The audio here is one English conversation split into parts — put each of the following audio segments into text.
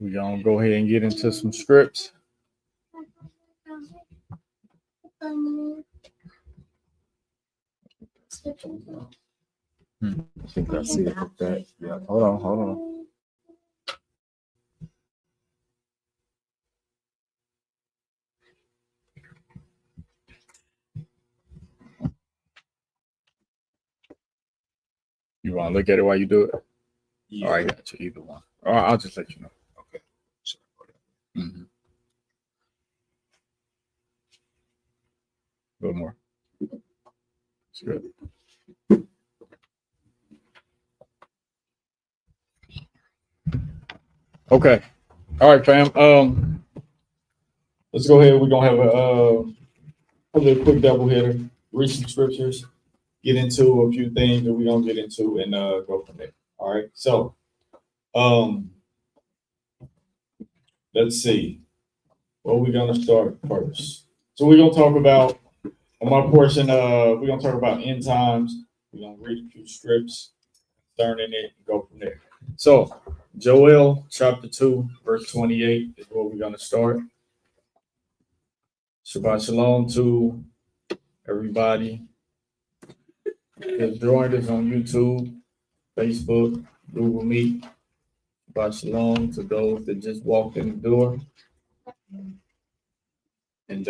We're going to go ahead and get into some scripts. I think I see it with that. Yeah, hold on. You want to look at it while you do it? Yeah. All right, got you. Either one. All right, I'll just let you know. Okay. Mm-hmm. A little more. It's good. Okay. All right, fam. Let's go ahead. We're gonna have a little quick double hitter. Read some scriptures. Get into a few things that we're gonna get into and go from there. All right. So, let's see. What we're gonna start first. So we're gonna talk about on my portion. We're gonna talk about end times. We're gonna read a few scripts, concerning it, and go from there. So, Joel chapter 2, verse 28 is where we're gonna start. Shabbat shalom to everybody that joined us on YouTube, Facebook, Google Meet. Shabbat shalom to those that just walked in the door. And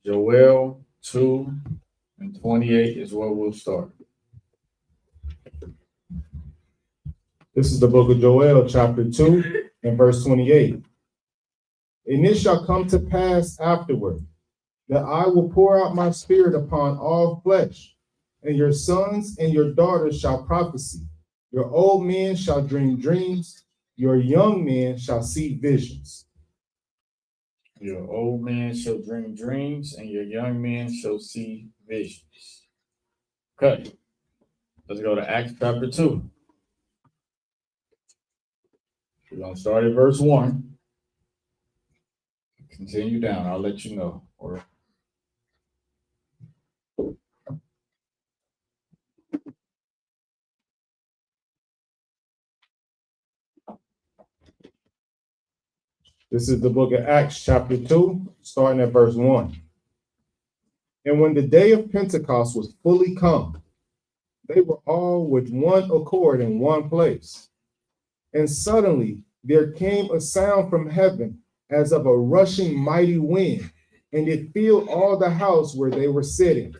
Joel 2 and 28 is where we'll start. This is the book of Joel, chapter 2 and verse 28. And it shall come to pass afterward that I will pour out my spirit upon all flesh, and your sons and your daughters shall prophesy. Your old men shall dream dreams, your young men shall see visions. Your old man shall dream dreams, and your young men shall see visions. Okay, let's go to Acts chapter 2. We're going to start at verse 1. Continue down. I'll let you know. This is the book of Acts, chapter 2, starting at verse 1. And when the day of Pentecost was fully come, they were all with one accord in one place. And suddenly there came a sound from heaven as of a rushing mighty wind, and it filled all the house where they were sitting.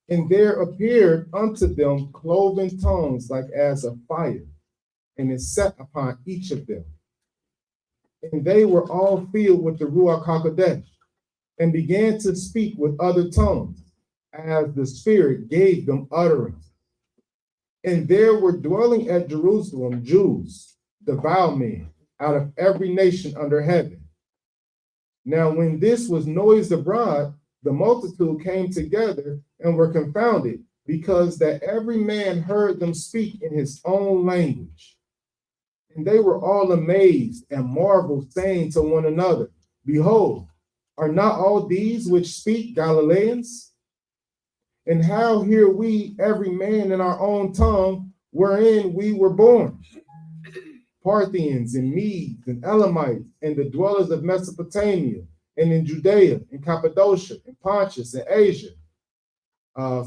And there appeared unto them cloven tongues like as of fire, and it sat upon each of them. And they were all filled with the Ruach HaKodesh, and began to speak with other tongues, as the Spirit gave them utterance. And there were dwelling at Jerusalem Jews, devout men, out of every nation under heaven. Now when this was noised abroad, the multitude came together and were confounded, because that every man heard them speak in his own language. And they were all amazed and marveled, saying to one another, Behold, are not all these which speak Galileans? And how hear we every man in our own tongue wherein we were born? Parthians and Medes and Elamites and the dwellers of Mesopotamia and in Judea and Cappadocia and Pontus and Asia,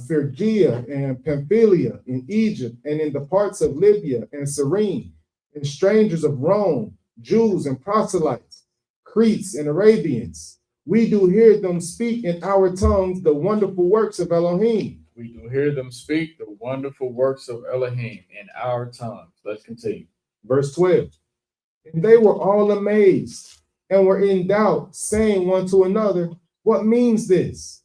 Phrygia and Pamphylia in Egypt and in the parts of Libya and Cyrene, and strangers of Rome, Jews and proselytes, Cretes and Arabians. We do hear them speak in our tongues the wonderful works of Elohim. We do hear them speak the wonderful works of Elohim in our tongues. Let's continue. Verse 12. And they were all amazed and were in doubt, saying one to another, What means this?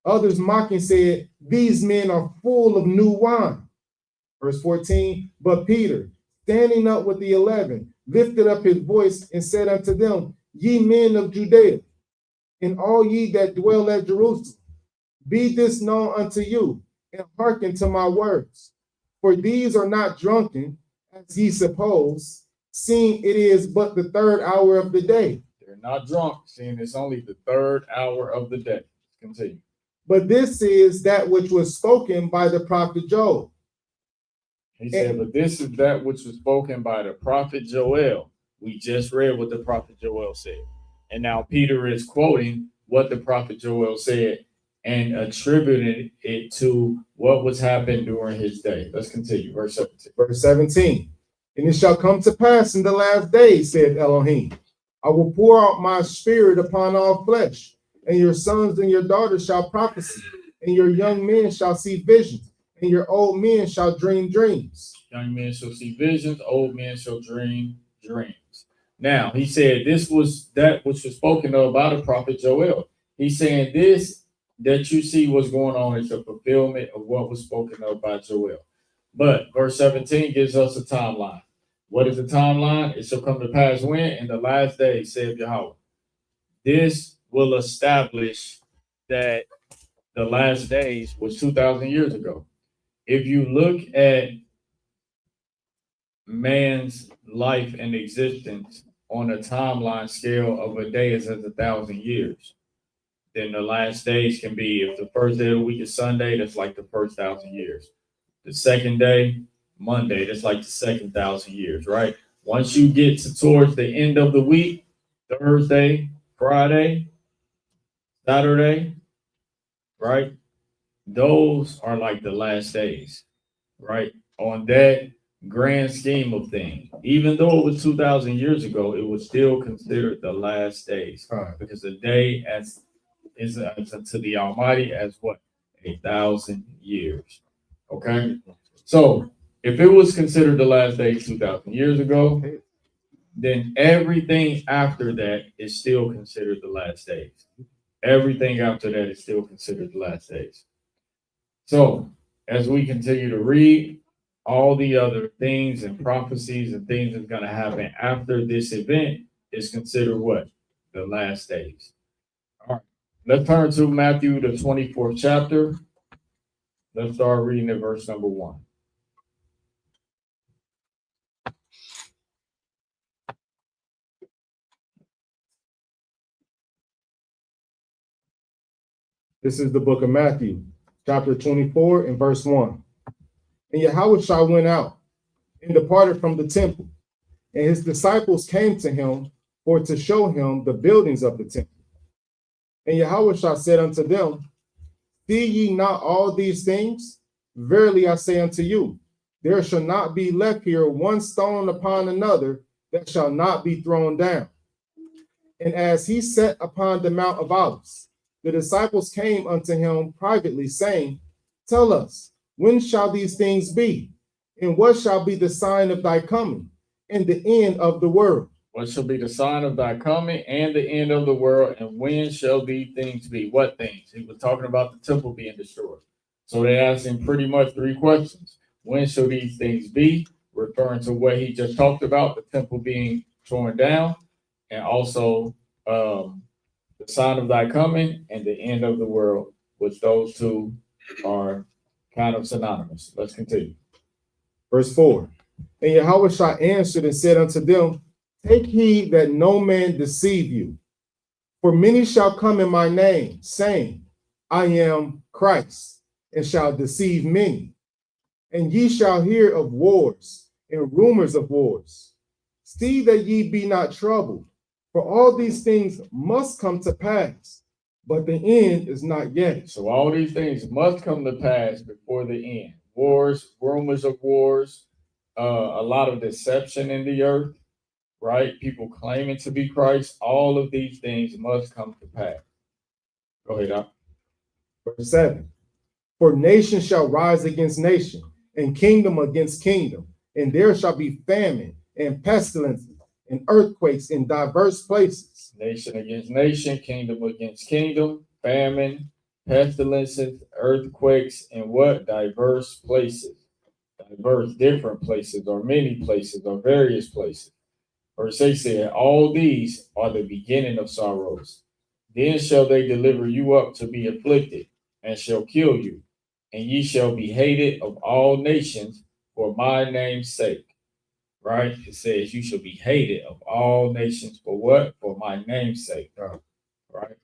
Others mocking said, These men are full of new wine. Verse 14. But Peter, standing up with the 11, lifted up his voice and said unto them, Ye men of Judea, and all ye that dwell at Jerusalem, be this known unto you, and hearken to my words. For these are not drunken, as ye suppose, seeing it is but the third hour of the day. They're not drunk, seeing it's only the third hour of the day. Continue. But this is that which was spoken by the prophet Joel. He said, but this is that which was spoken by the prophet Joel. We just read what the prophet Joel said. And now Peter is quoting what the prophet Joel said and attributing it to what was happening during his day. Let's continue. Verse 17. Verse 17. And it shall come to pass in the last days, said Elohim, I will pour out my spirit upon all flesh, and your sons and your daughters shall prophesy, and your young men shall see visions, and your old men shall dream dreams. Young men shall see visions, old men shall dream dreams. Now, he said this was that which was spoken of by the prophet Joel. He's saying this that you see what's going on is a fulfillment of what was spoken of by Joel. But verse 17 gives us a timeline. What is the timeline? It shall come to pass when? In the last days, saith Yahweh. This will establish that the last days was 2,000 years ago. If you look at man's life and existence on a timeline scale of a day is as 1,000 years, then the last days can be, if the first day of the week is Sunday, that's like the first 1,000 years. The second day, Monday, that's like the second 1,000 years, right? Once you get towards the end of the week, Thursday, Friday, Saturday, right? Those are like the last days, right? On that grand scheme of things, even though it was 2,000 years ago, it was still considered the last days, because the day is to the Almighty as what? 1,000 years. Okay, so if it was considered the last day 2,000 years ago, then everything after that is still considered the last days. Everything after that is still considered the last days. So as we continue to read, all the other things and prophecies and things that's going to happen after this event is considered what? The last days. All right, let's turn to Matthew, the 24th chapter. Let's start reading at verse number 1. This is the book of Matthew, chapter 24 and verse 1. And Yahweh went out and departed from the temple, and his disciples came to him for to show him the buildings of the temple. And Yahweh said unto them, see ye not all these things? Verily I say unto you, there shall not be left here one stone upon another that shall not be thrown down. And as he sat upon the Mount of Olives, the disciples came unto him privately, saying, tell us, when shall these things be? And what shall be the sign of thy coming and the end of the world? What shall be the sign of thy coming and the end of the world? And when shall these things be? What things? He was talking about the temple being destroyed. So they asked him pretty much 3 questions. When shall these things be? Referring to what he just talked about, the temple being torn down, and also the sign of thy coming and the end of the world, which those two are kind of synonymous. Let's continue. Verse 4. And Yahweh answered and said unto them, take heed that no man deceive you. For many shall come in my name, saying, I am Christ, and shall deceive many. And ye shall hear of wars and rumors of wars. See that ye be not troubled, for all these things must come to pass, but the end is not yet. So all these things must come to pass before the end. Wars, rumors of wars, a lot of deception in the earth, right? People claiming to be Christ. All of these things must come to pass. Go ahead, Doc. Verse 7. For nation shall rise against nation, and kingdom against kingdom, and there shall be famine and pestilences and earthquakes in diverse places. Nation against nation, kingdom against kingdom, famine, pestilences, earthquakes, and what? Diverse places. Diverse, different places, or many places, or various places. Verse 8 said, all these are the beginning of sorrows. Then shall they deliver you up to be afflicted, and shall kill you, and ye shall be hated of all nations for my name's sake. Right? It says you shall be hated of all nations for what? For my name's sake. Right?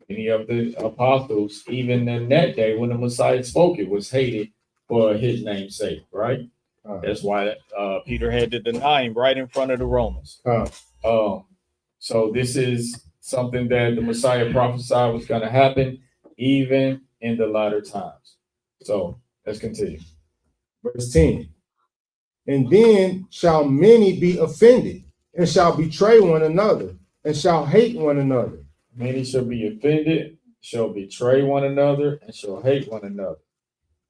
Many of the apostles, even in that day when the Messiah spoke, it was hated for his name's sake. Right? That's why Peter had to deny him right in front of the Romans. So this is something that the Messiah prophesied was going to happen even in the latter times. So let's continue. Verse 10. And then shall many be offended, and shall betray one another, and shall hate one another. Many shall be offended, shall betray one another, and shall hate one another.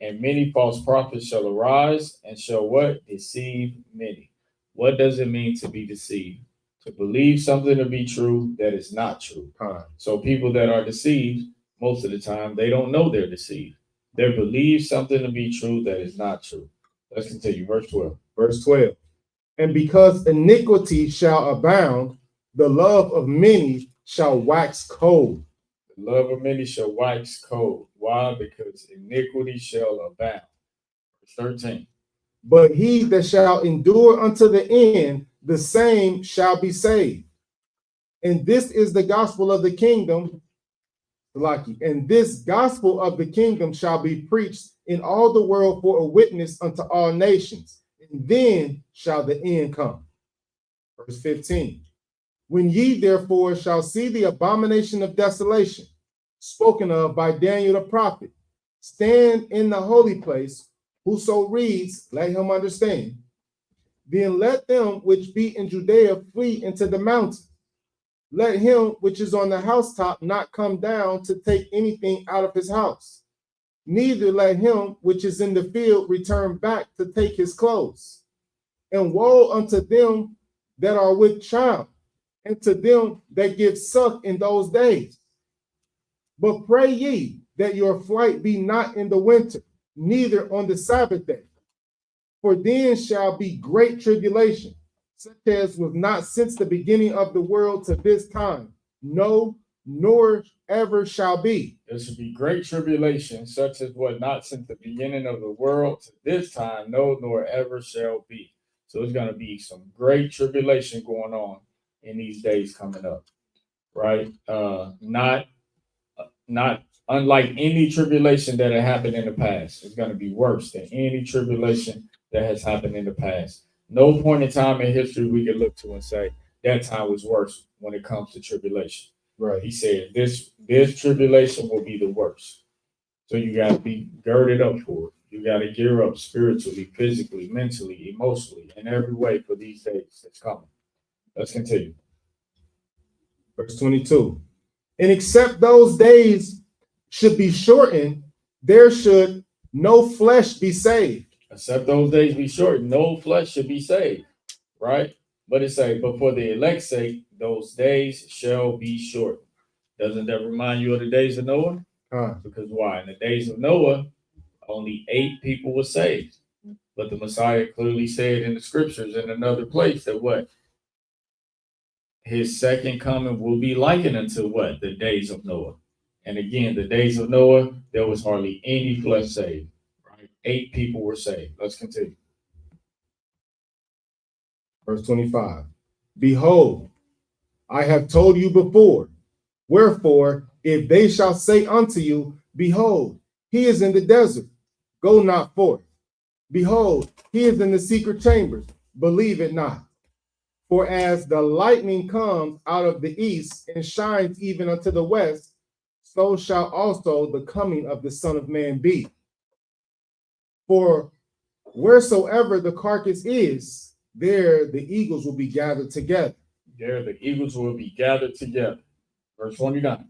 And many false prophets shall arise, and shall what? Deceive many. What does it mean to be deceived? To believe something to be true that is not true. So people that are deceived, most of the time, they don't know they're deceived. They believe something to be true that is not true. Let's continue. Verse 12. Verse 12. And because iniquity shall abound, the love of many shall wax cold. The love of many shall wax cold. Why? Because iniquity shall abound. Verse 13. But he that shall endure unto the end, the same shall be saved. And this is the gospel of the kingdom. And this gospel of the kingdom shall be preached in all the world for a witness unto all nations. And then shall the end come. Verse 15. When ye therefore shall see the abomination of desolation, spoken of by Daniel the prophet, stand in the holy place, whoso reads, let him understand. Then let them which be in Judea flee into the mountains. Let him which is on the housetop not come down to take anything out of his house. Neither let him which is in the field return back to take his clothes. And woe unto them that are with child, and to them that give suck in those days. But pray ye that your flight be not in the winter, neither on the Sabbath day. For then shall be great tribulation, such as was not since the beginning of the world to this time, no, nor ever shall be. There shall be great tribulation, such as was not since the beginning of the world to this time, no, nor ever shall be. So there's going to be some great tribulation going on in these days coming up, right? Not unlike any tribulation that had happened in the past. It's going to be worse than any tribulation that has happened in the past. No point in time in history we can look to and say that time was worse when it comes to tribulation. Right. He said this tribulation will be the worst. So you got to be girded up for it. You got to gear up spiritually, physically, mentally, emotionally, in every way for these days that's coming. Let's continue. Verse 22. And except those days should be shortened, there should no flesh be saved. Except those days be shortened, no flesh should be saved, right? But it say, but for the elect's sake, those days shall be shortened. Doesn't that remind you of the days of Noah? Because why? In the days of Noah, only 8 people were saved. But the Messiah clearly said in the scriptures in another place that what? His second coming will be likened unto what? The days of Noah. And again, the days of Noah, there was hardly any flesh saved. Right? 8 people were saved. Let's continue. Verse 25. Behold, I have told you before. Wherefore, if they shall say unto you, behold, he is in the desert, go not forth. Behold, he is in the secret chambers, believe it not. For as the lightning comes out of the east and shines even unto the west, so shall also the coming of the Son of Man be. For wheresoever the carcass is, there the eagles will be gathered together. There the eagles will be gathered together. Verse 29.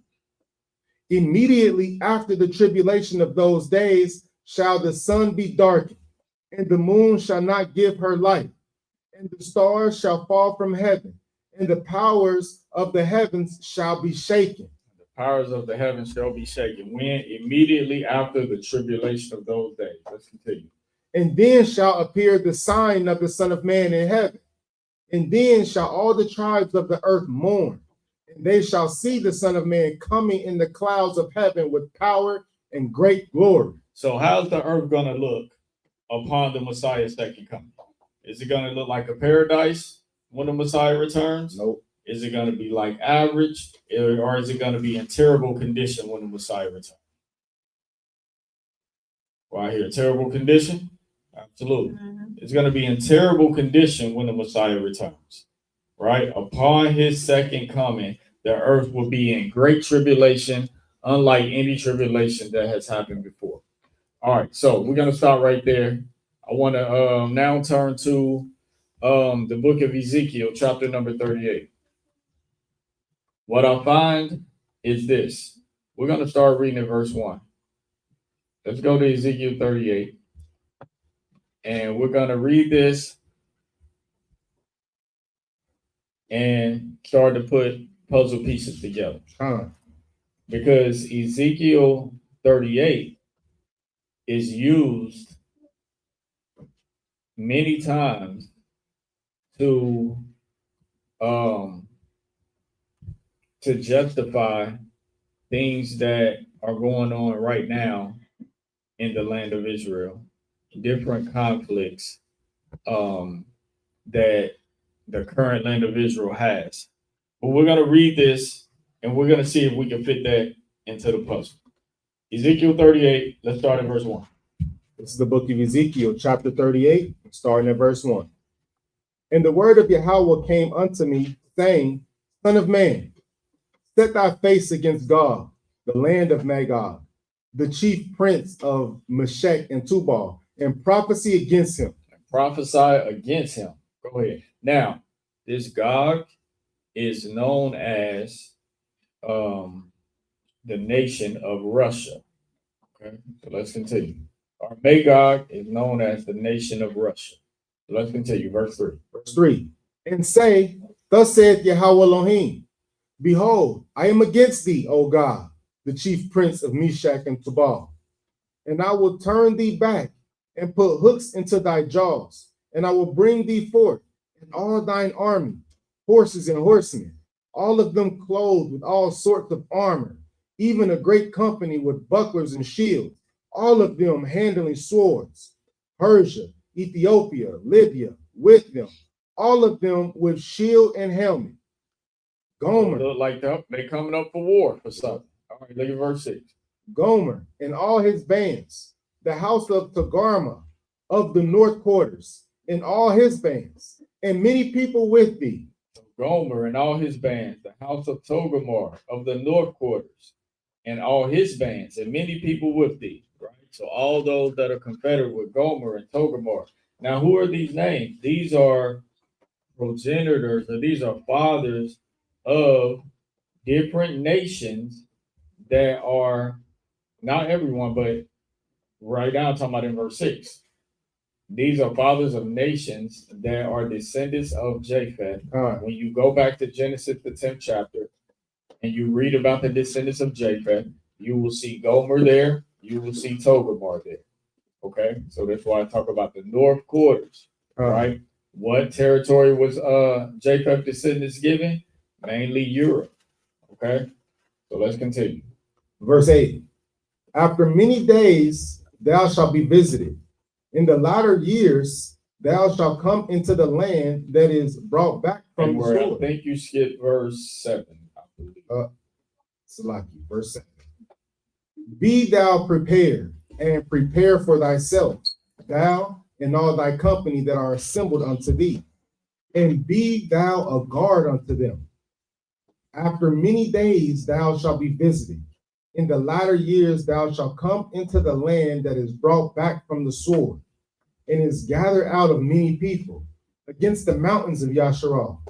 Immediately after the tribulation of those days shall the sun be darkened, and the moon shall not give her light, and the stars shall fall from heaven, and the powers of the heavens shall be shaken. The powers of the heavens shall be shaken. When? Immediately after the tribulation of those days. Let's continue. And then shall appear the sign of the Son of Man in heaven. And then shall all the tribes of the earth mourn, and they shall see the Son of Man coming in the clouds of heaven with power and great glory. So how's the earth going to look upon the Messiah's second coming? Is it going to look like a paradise when the Messiah returns? Nope. Is it going to be like average, or is it going to be in terrible condition when the Messiah returns? Well, I hear terrible condition. Absolutely. It's going to be in terrible condition when the Messiah returns, right? Upon his second coming, the earth will be in great tribulation, unlike any tribulation that has happened before. All right, so we're going to start right there. I want to now turn to the book of Ezekiel, chapter number 38. What I find is this. We're going to start reading at verse 1. Let's go to Ezekiel 38. And we're going to read this and start to put puzzle pieces together. Because Ezekiel 38 is used many times to justify things that are going on right now in the land of Israel, different conflicts that the current land of Israel has. But we're going to read this and we're going to see if we can fit that into the puzzle. Ezekiel 38, let's start at verse 1. This is the book of Ezekiel, chapter 38, starting at verse 1. And the word of Yahweh came unto me, saying, Son of man, set thy face against Gog, the land of Magog, the chief prince of Meshech and Tubal, and prophesy against him. Prophesy against him. Go ahead. Now, this Gog is known as the nation of Russia. Okay, so let's continue. Or Magog is known as the nation of Russia. So let's continue. Verse 3. Verse 3. And say, Thus saith Yahweh Elohim, Behold, I am against thee, O God, the chief prince of Meshech and Tubal, and I will turn thee back and put hooks into thy jaws, and I will bring thee forth and all thine army, horses and horsemen, all of them clothed with all sorts of armor, even a great company with bucklers and shields, all of them handling swords, Persia, Ethiopia, Libya, with them, all of them with shield and helmet. Gomer. Look like they coming up for war for something. All right, look at verse 6. Gomer and all his bands, the house of Togarmah of the north quarters, and all his bands, and many people with thee. Gomer and all his bands, the house of Togarmah of the north quarters, and all his bands, and many people with thee. Right? So all those that are confederate with Gomer and Togarmah. Now, who are these names? These are progenitors, or these are fathers of different nations that are, not everyone, but right now I'm talking about in verse 6. These are fathers of nations that are descendants of Japheth. When you go back to Genesis, the 10th chapter, and you read about the descendants of Japheth, you will see Gomer there, you will see Togarmah there. Okay, so that's why I talk about the north quarters, right? What territory was Japheth descendants given? Mainly Europe. Okay, so let's continue. Verse 8. After many days thou shalt be visited. In the latter years thou shalt come into the land that is brought back from the sword. I think you skipped verse 7. Salaki, verse 7. Be thou prepared, and prepare for thyself, thou and all thy company that are assembled unto thee, and be thou a guard unto them. After many days thou shalt be visited. In the latter years thou shalt come into the land that is brought back from the sword, and is gathered out of many people, against the mountains of Yasharal,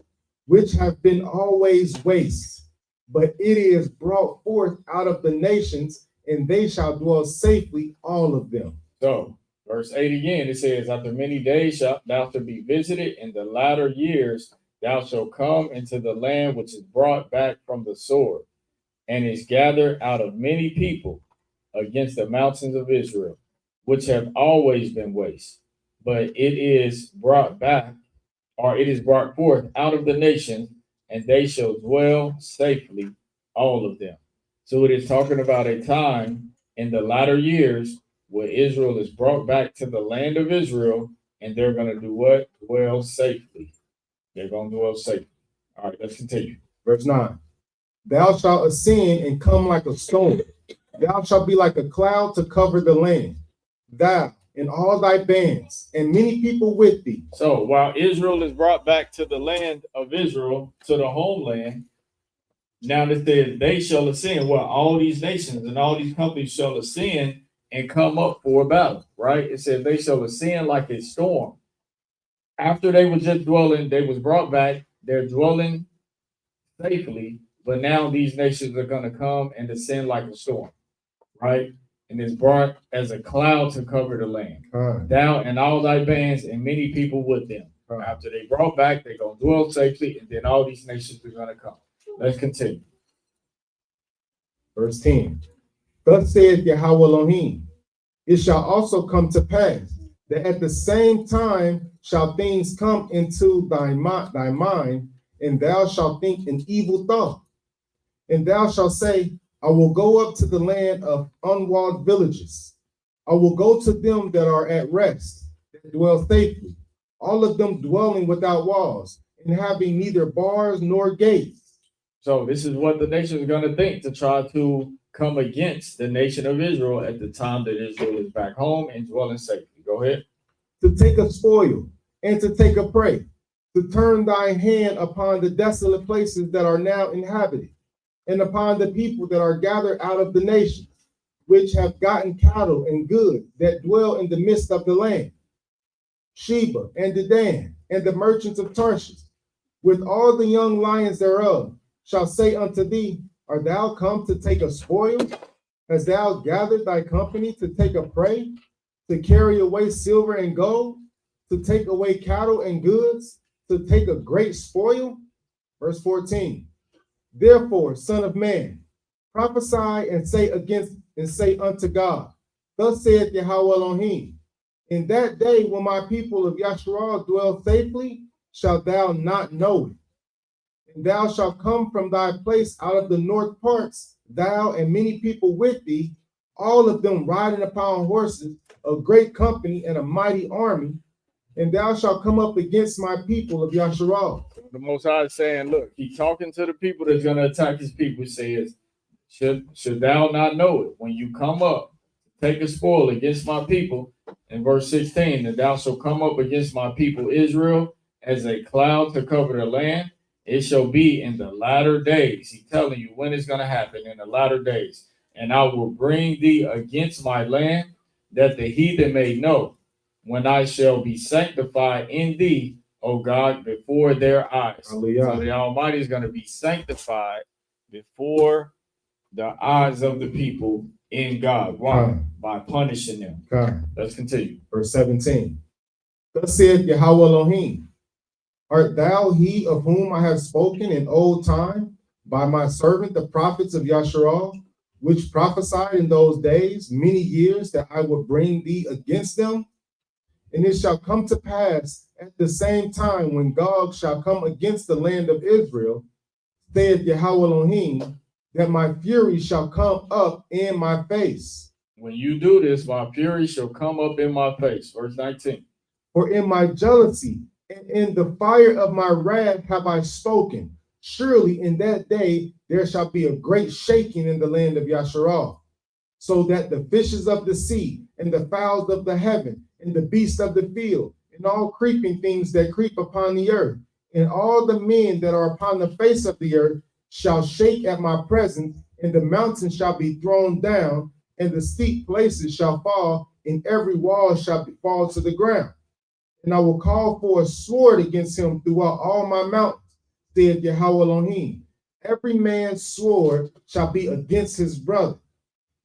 which have been always waste, but it is brought forth out of the nations, and they shall dwell safely, all of them. So, verse 8 again, it says, After many days shalt thou be visited, in the latter years thou shalt come into the land which is brought back from the sword, and is gathered out of many people against the mountains of Israel, which have always been waste. But it is brought back, or it is brought forth out of the nation, and they shall dwell safely, all of them. So it is talking about a time in the latter years where Israel is brought back to the land of Israel, and they're going to do what? Dwell safely. They're going to dwell safely. All right, let's continue. Verse 9. Thou shalt ascend and come like a storm. Thou shalt be like a cloud to cover the land. Thou and all thy bands, and many people with thee. So while Israel is brought back to the land of Israel, to the homeland, now that they shall ascend, well, all these nations and all these companies shall ascend and come up for a battle, right? It said they shall ascend like a storm. After they were just dwelling, they was brought back, they're dwelling safely, but now these nations are going to come and descend like a storm, right? And it's brought as a cloud to cover the land. Thou and all thy bands and many people with them. After they brought back, they're going to dwell safely, and then all these nations are going to come. Let's continue. Verse 10. Thus saith Yahweh Elohim, it shall also come to pass that at the same time shall things come into thy mind, and thou shalt think an evil thought. And thou shalt say, I will go up to the land of unwalled villages. I will go to them that are at rest, that dwell safely, all of them dwelling without walls, and having neither bars nor gates. So this is what the nation is going to think to try to come against the nation of Israel at the time that Israel is back home and dwelling safely. Go ahead. To take a spoil and to take a prey, to turn thy hand upon the desolate places that are now inhabited, and upon the people that are gathered out of the nations, which have gotten cattle and goods that dwell in the midst of the land. Sheba and Dedan and the merchants of Tarshish, with all the young lions thereof, shall say unto thee, art thou come to take a spoil? Hast thou gathered thy company to take a prey, to carry away silver and gold, to take away cattle and goods, to take a great spoil? Verse 14. Therefore, son of man, prophesy and say unto God, thus saith Yahweh Elohim, in that day when my people of Yasharal dwell safely, shalt thou not know it. And thou shalt come from thy place out of the north parts, thou and many people with thee, all of them riding upon horses, a great company and a mighty army, and thou shalt come up against my people of Yasharal. The Most High is saying, look, he's talking to the people that's going to attack his people. He says, should thou not know it? When you come up, take a spoil against my people, in verse 16, that thou shalt come up against my people Israel as a cloud to cover the land. It shall be in the latter days. He's telling you when it's going to happen, in the latter days. And I will bring thee against my land, that the heathen may know, when I shall be sanctified in thee, O God, before their eyes. Hallelujah. So the Almighty is going to be sanctified before the eyes of the people in God. Why? By punishing them. Let's continue. Verse 17. Thus saith Yahweh Elohim, art thou he of whom I have spoken in old time by my servant the prophets of Yasharal, which prophesied in those days many years that I would bring thee against them? And it shall come to pass at the same time when Gog shall come against the land of Israel, saith Yahweh Elohim, that my fury shall come up in my face. When you do this, my fury shall come up in my face. Verse 19. For in my jealousy and in the fire of my wrath have I spoken. Surely in that day there shall be a great shaking in the land of Yasharal, so that the fishes of the sea and the fowls of the heaven and the beasts of the field and all creeping things that creep upon the earth and all the men that are upon the face of the earth shall shake at my presence, and the mountains shall be thrown down, and the steep places shall fall, and every wall shall fall to the ground. And I will call for a sword against him throughout all my mountains, said Yahweh Elohim. Every man's sword shall be against his brother.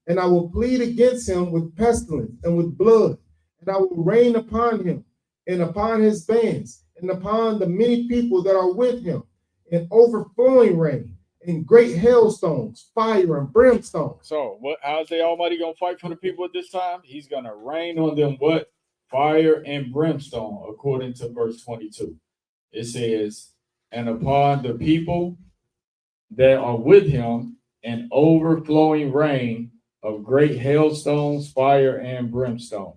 And I will plead against him with pestilence and with blood, and I will rain upon him and upon his bands and upon the many people that are with him, and overflowing rain and great hailstones, fire and brimstone. So how's the Almighty going to fight for the people at this time? He's going to rain on them what? Fire and brimstone, according to verse 22. It says, and upon the people that are with him, an overflowing rain of great hailstones, fire and brimstone.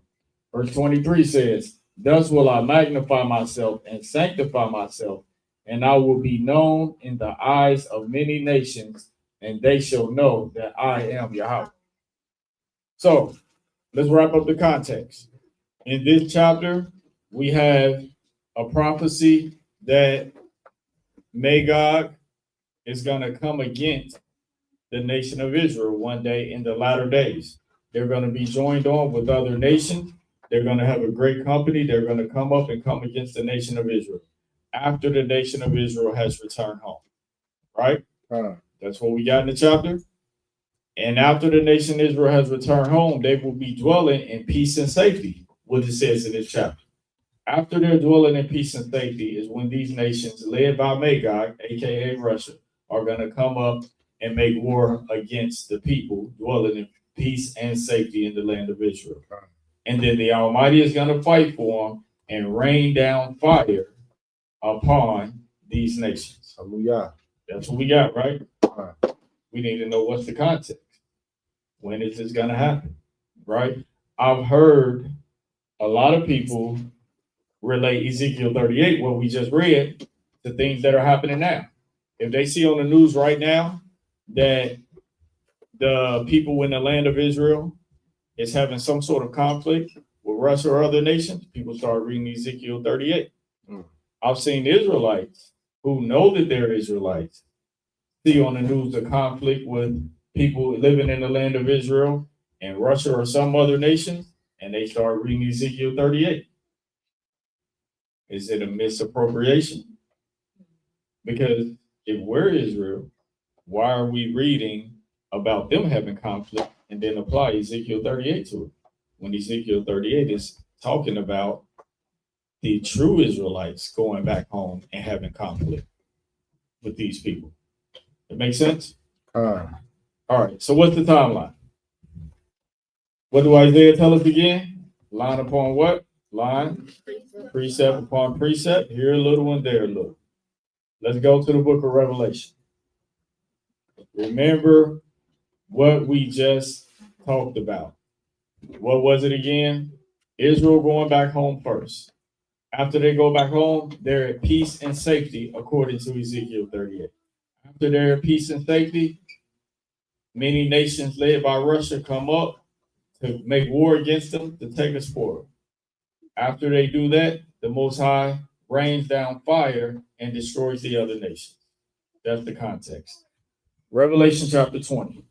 Verse 23 says, thus will I magnify myself and sanctify myself, and I will be known in the eyes of many nations, and they shall know that I am Yahweh. So let's wrap up the context. In this chapter, we have a prophecy that Magog is going to come against the nation of Israel one day in the latter days. They're going to be joined on with other nations. They're going to have a great company. They're going to come up and come against the nation of Israel after the nation of Israel has returned home. Right? That's what we got in the chapter. And after the nation of Israel has returned home, they will be dwelling in peace and safety, what it says in this chapter. After they're dwelling in peace and safety is when these nations, led by Magog, aka Russia, are going to come up and make war against the people dwelling in peace and safety in the land of Israel. And then the Almighty is going to fight for them and rain down fire upon these nations. Hallelujah. That's what we got, right? We need to know what's the context. When is this going to happen, right? I've heard a lot of people relate Ezekiel 38, what we just read, to things that are happening now. If they see on the news right now that the people in the land of Israel is having some sort of conflict with Russia or other nations, people start reading Ezekiel 38. I've seen Israelites who know that they're Israelites see on the news a conflict with people living in the land of Israel and Russia or some other nation, and they start reading Ezekiel 38. Is it a misappropriation? Because if we're Israel, why are we reading about them having conflict and then apply Ezekiel 38 to it? When Ezekiel 38 is talking about the true Israelites going back home and having conflict with these people. It makes sense? All right, so what's the timeline? What do Isaiah tell us again? Line upon what? Line, precept upon precept. Here a little one, there a little. Let's go to the book of Revelation. Remember what we just talked about. What was it again? Israel going back home first. After they go back home, they're at peace and safety, according to Ezekiel 38. After they're at peace and safety, many nations led by Russia come up to make war against them to take a spoil. After they do that, the Most High rains down fire and destroys the other nations. That's the context. Revelation chapter 20.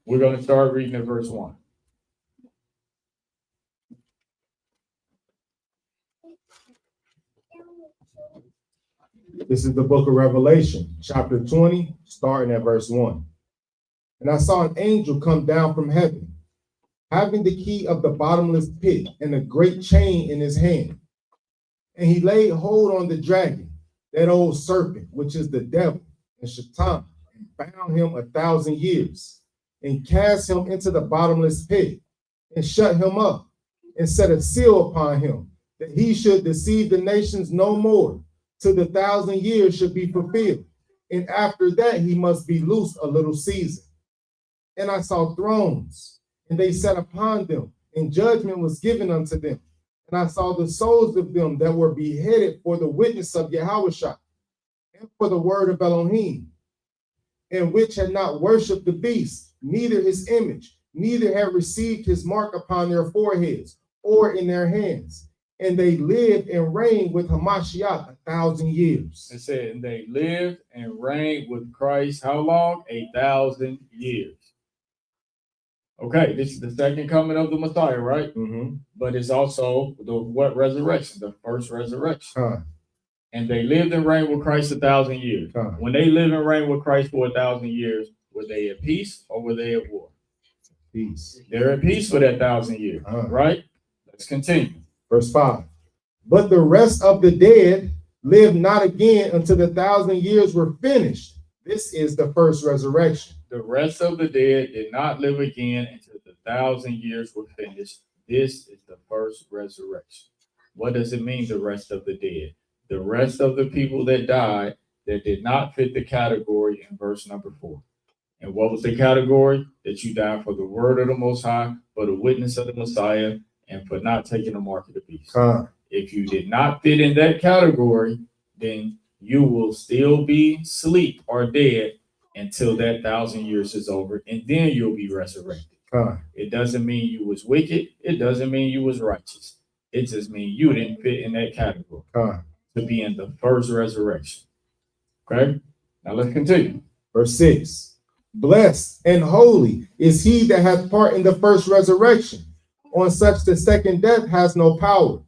We're going to start reading at verse 1. This is the book of Revelation, chapter 20, starting at verse 1. And I saw an angel come down from heaven, having the key of the bottomless pit and a great chain in his hand. And he laid hold on the dragon, that old serpent, which is the devil and Shaitan, and bound him 1,000 years, and cast him into the bottomless pit, and shut him up, and set a seal upon him, that he should deceive the nations no more, till the 1,000 years should be fulfilled. And after that he must be loosed a little season. And I saw thrones, and they sat upon them, and judgment was given unto them. And I saw the souls of them that were beheaded for the witness of Yahushua, and for the word of Elohim, and which had not worshipped the beast, neither his image, neither had received his mark upon their foreheads or in their hands. And they lived and reigned with Hamashiach 1,000 years. It said, and they lived and reigned with Christ how long? 1,000 years. Okay, this is the second coming of the Messiah, right? But it's also the what resurrection? The first resurrection. And they lived and reigned with Christ 1,000 years. When they lived and reigned with Christ for 1,000 years, were they at peace or were they at war? Peace. They're at peace for that 1,000 years, right? Let's continue. Verse 5. But the rest of the dead lived not again until the 1,000 years were finished. This is the first resurrection. The rest of the dead did not live again until the 1,000 years were finished. This is the first resurrection. What does it mean, the rest of the dead? The rest of the people that died that did not fit the category in verse number 4. And what was the category? That you died for the word of the Most High, for the witness of the Messiah, and for not taking the mark of the beast. If you did not fit in that category, then you will still be asleep or dead until that 1,000 years is over, and then you'll be resurrected. It doesn't mean you was wicked. It doesn't mean you was righteous. It just means you didn't fit in that category Con. to be in the first resurrection. Okay? Now let's continue. Verse 6. Blessed and holy is he that hath part in the first resurrection. On such the second death has no power,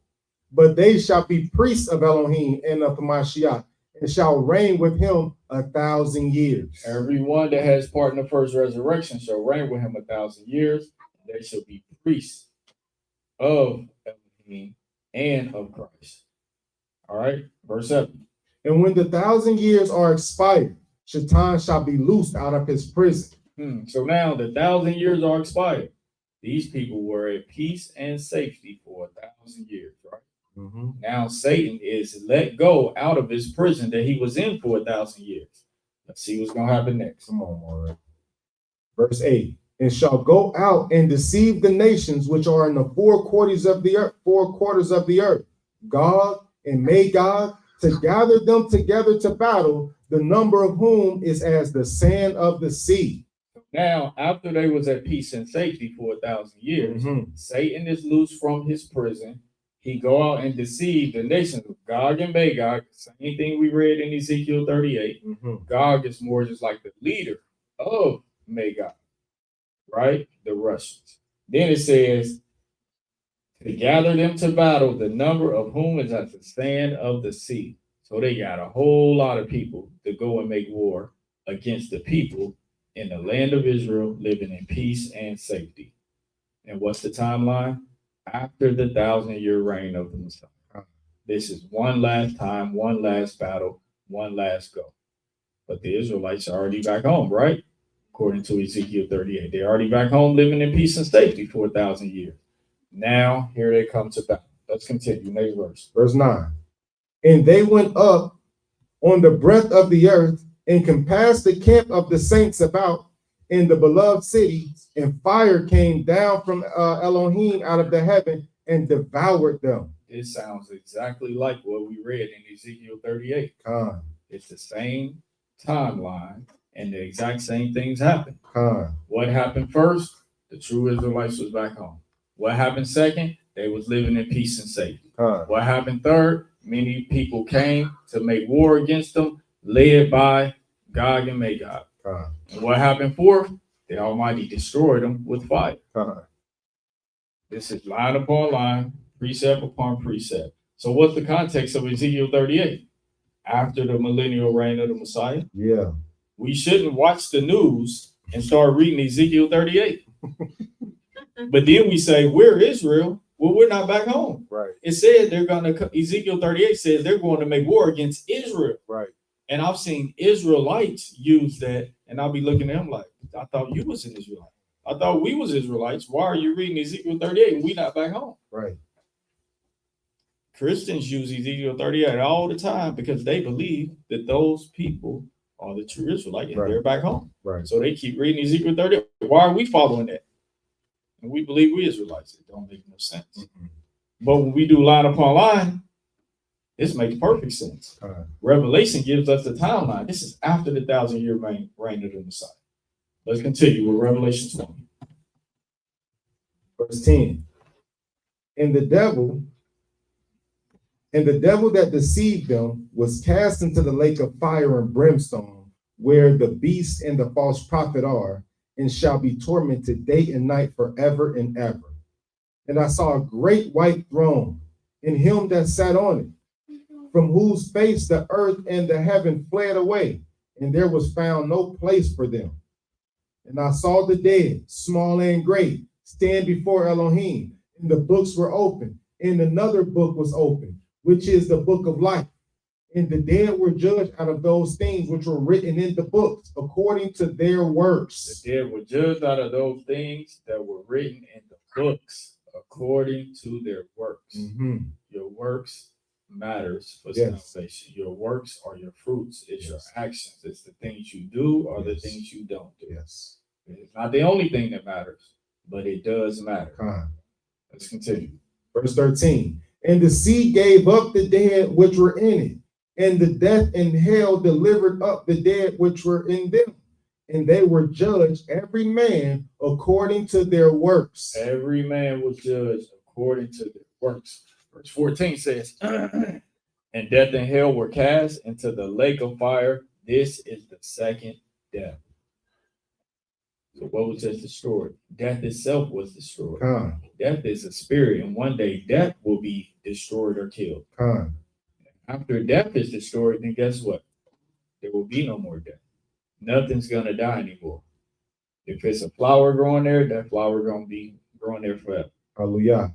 but they shall be priests of Elohim and of Mashiach, and shall reign with him 1,000 years. Everyone that has part in the first resurrection shall reign with him 1,000 years. They shall be priests of Elohim and of Christ. All right, verse 7. And when the 1,000 years are expired, Shaitan shall be loosed out of his prison. So now the 1,000 years are expired. These people were at peace and safety for 1,000 years, right? Now Satan is let go out of his prison that he was in for 1,000 years. Let's see what's going to happen next. Come on, Maureen. Verse 8. And shall go out and deceive the nations which are in the four quarters of the earth, Gog and Magog, to gather them together to battle, the number of whom is as the sand of the sea. Now, after they was at peace and safety for 1,000 years, Satan is loose from his prison. He go out and deceive the nations of Gog and Magog. Same thing we read in Ezekiel 38. Gog is more just like the leader of Magog, right? The Russians. Then it says, to gather them to battle, the number of whom is as the sand of the sea. So they got a whole lot of people to go and make war against the people in the land of Israel, living in peace and safety. And what's the timeline? After the 1,000-year reign of the Messiah. This is one last time, one last battle, one last go. But the Israelites are already back home, right? According to Ezekiel 38. They're already back home living in peace and safety for 1,000 years. Now, here they come to battle. Let's continue. Next verse. Verse 9. And they went up on the breadth of the earth and compassed the camp of the saints about in the beloved city, and fire came down from Elohim out of the heaven and devoured them. It sounds exactly like what we read in Ezekiel 38. It's the same timeline, and the exact same things happen. What happened first? The true Israelites was back home. What happened second? They was living in peace and safety. What happened third? Many people came to make war against them, led by Gog and Magog. And what happened fourth? The Almighty destroyed them with fire. This is line upon line, precept upon precept. So what's the context of Ezekiel 38? After the millennial reign of the Messiah? Yeah. We shouldn't watch the news and start reading Ezekiel 38. But then we say, we're Israel. Well, we're not back home. Right. It said they're going to, Ezekiel 38 says they're going to make war against Israel. Right. And I've seen Israelites use that, and I'll be looking at them like, I thought you was an Israelite. I thought we was Israelites. Why are you reading Ezekiel 38 and we not back home? Right. Christians use Ezekiel 38 all the time because they believe that those people are the true Israelites and they're back home. Right. So they keep reading Ezekiel 38. Why are we following that? And we believe we Israelites. It don't make no sense. But when we do line upon line, this makes perfect sense. Revelation gives us the timeline. This is after the 1,000-year reign of the Messiah. Let's continue with Revelation 20. Verse 10. And the devil that deceived them was cast into the lake of fire and brimstone, where the beast and the false prophet are, and shall be tormented day and night forever and ever. And I saw a great white throne, and him that sat on it, from whose face the earth and the heaven fled away, and there was found no place for them. And I saw the dead, small and great, stand before Elohim, and the books were open, and another book was open, which is the book of life. And the dead were judged out of those things which were written in the books, according to their works. The dead were judged out of those things that were written in the books, according to their works. Your works matters for salvation. Your works are your fruits. It's your actions. It's the things you do or the things you don't do. It's not the only thing that matters, but it does matter. Let's continue. Verse 13. And the sea gave up the dead which were in it, and the death and hell delivered up the dead which were in them. And they were judged, every man according to their works. Every man was judged according to their works. Verse 14 says, and death and hell were cast into the lake of fire. This is the second death. So what was just destroyed? Death itself was destroyed. Con. Death is a spirit, and one day death will be destroyed or killed. Con. After death is destroyed, then guess what? There will be no more death. Nothing's gonna die anymore. If it's a flower growing there, that flower gonna be growing there forever. Hallelujah.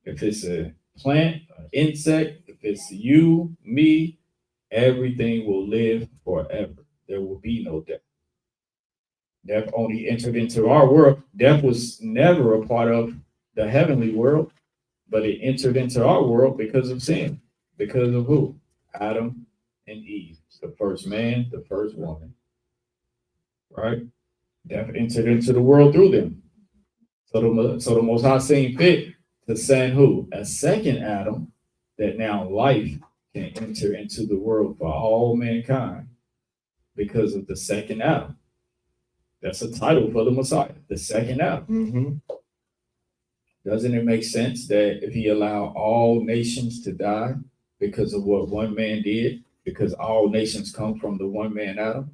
If it's a plant, an insect, if it's you, me, everything will live forever. There will be no death. Death only entered into our world. Death was never a part of the heavenly world, but it entered into our world because of sin. Because of who? Adam and Eve, the first man, the first woman. Right? Death entered into the world through them. So the Most High seen fit to send who? A second Adam, that now life can enter into the world for all mankind because of the second Adam. That's a title for the Messiah, the second Adam. Mm-hmm. Doesn't it make sense that if he allowed all nations to die because of what one man did, because all nations come from the one man Adam?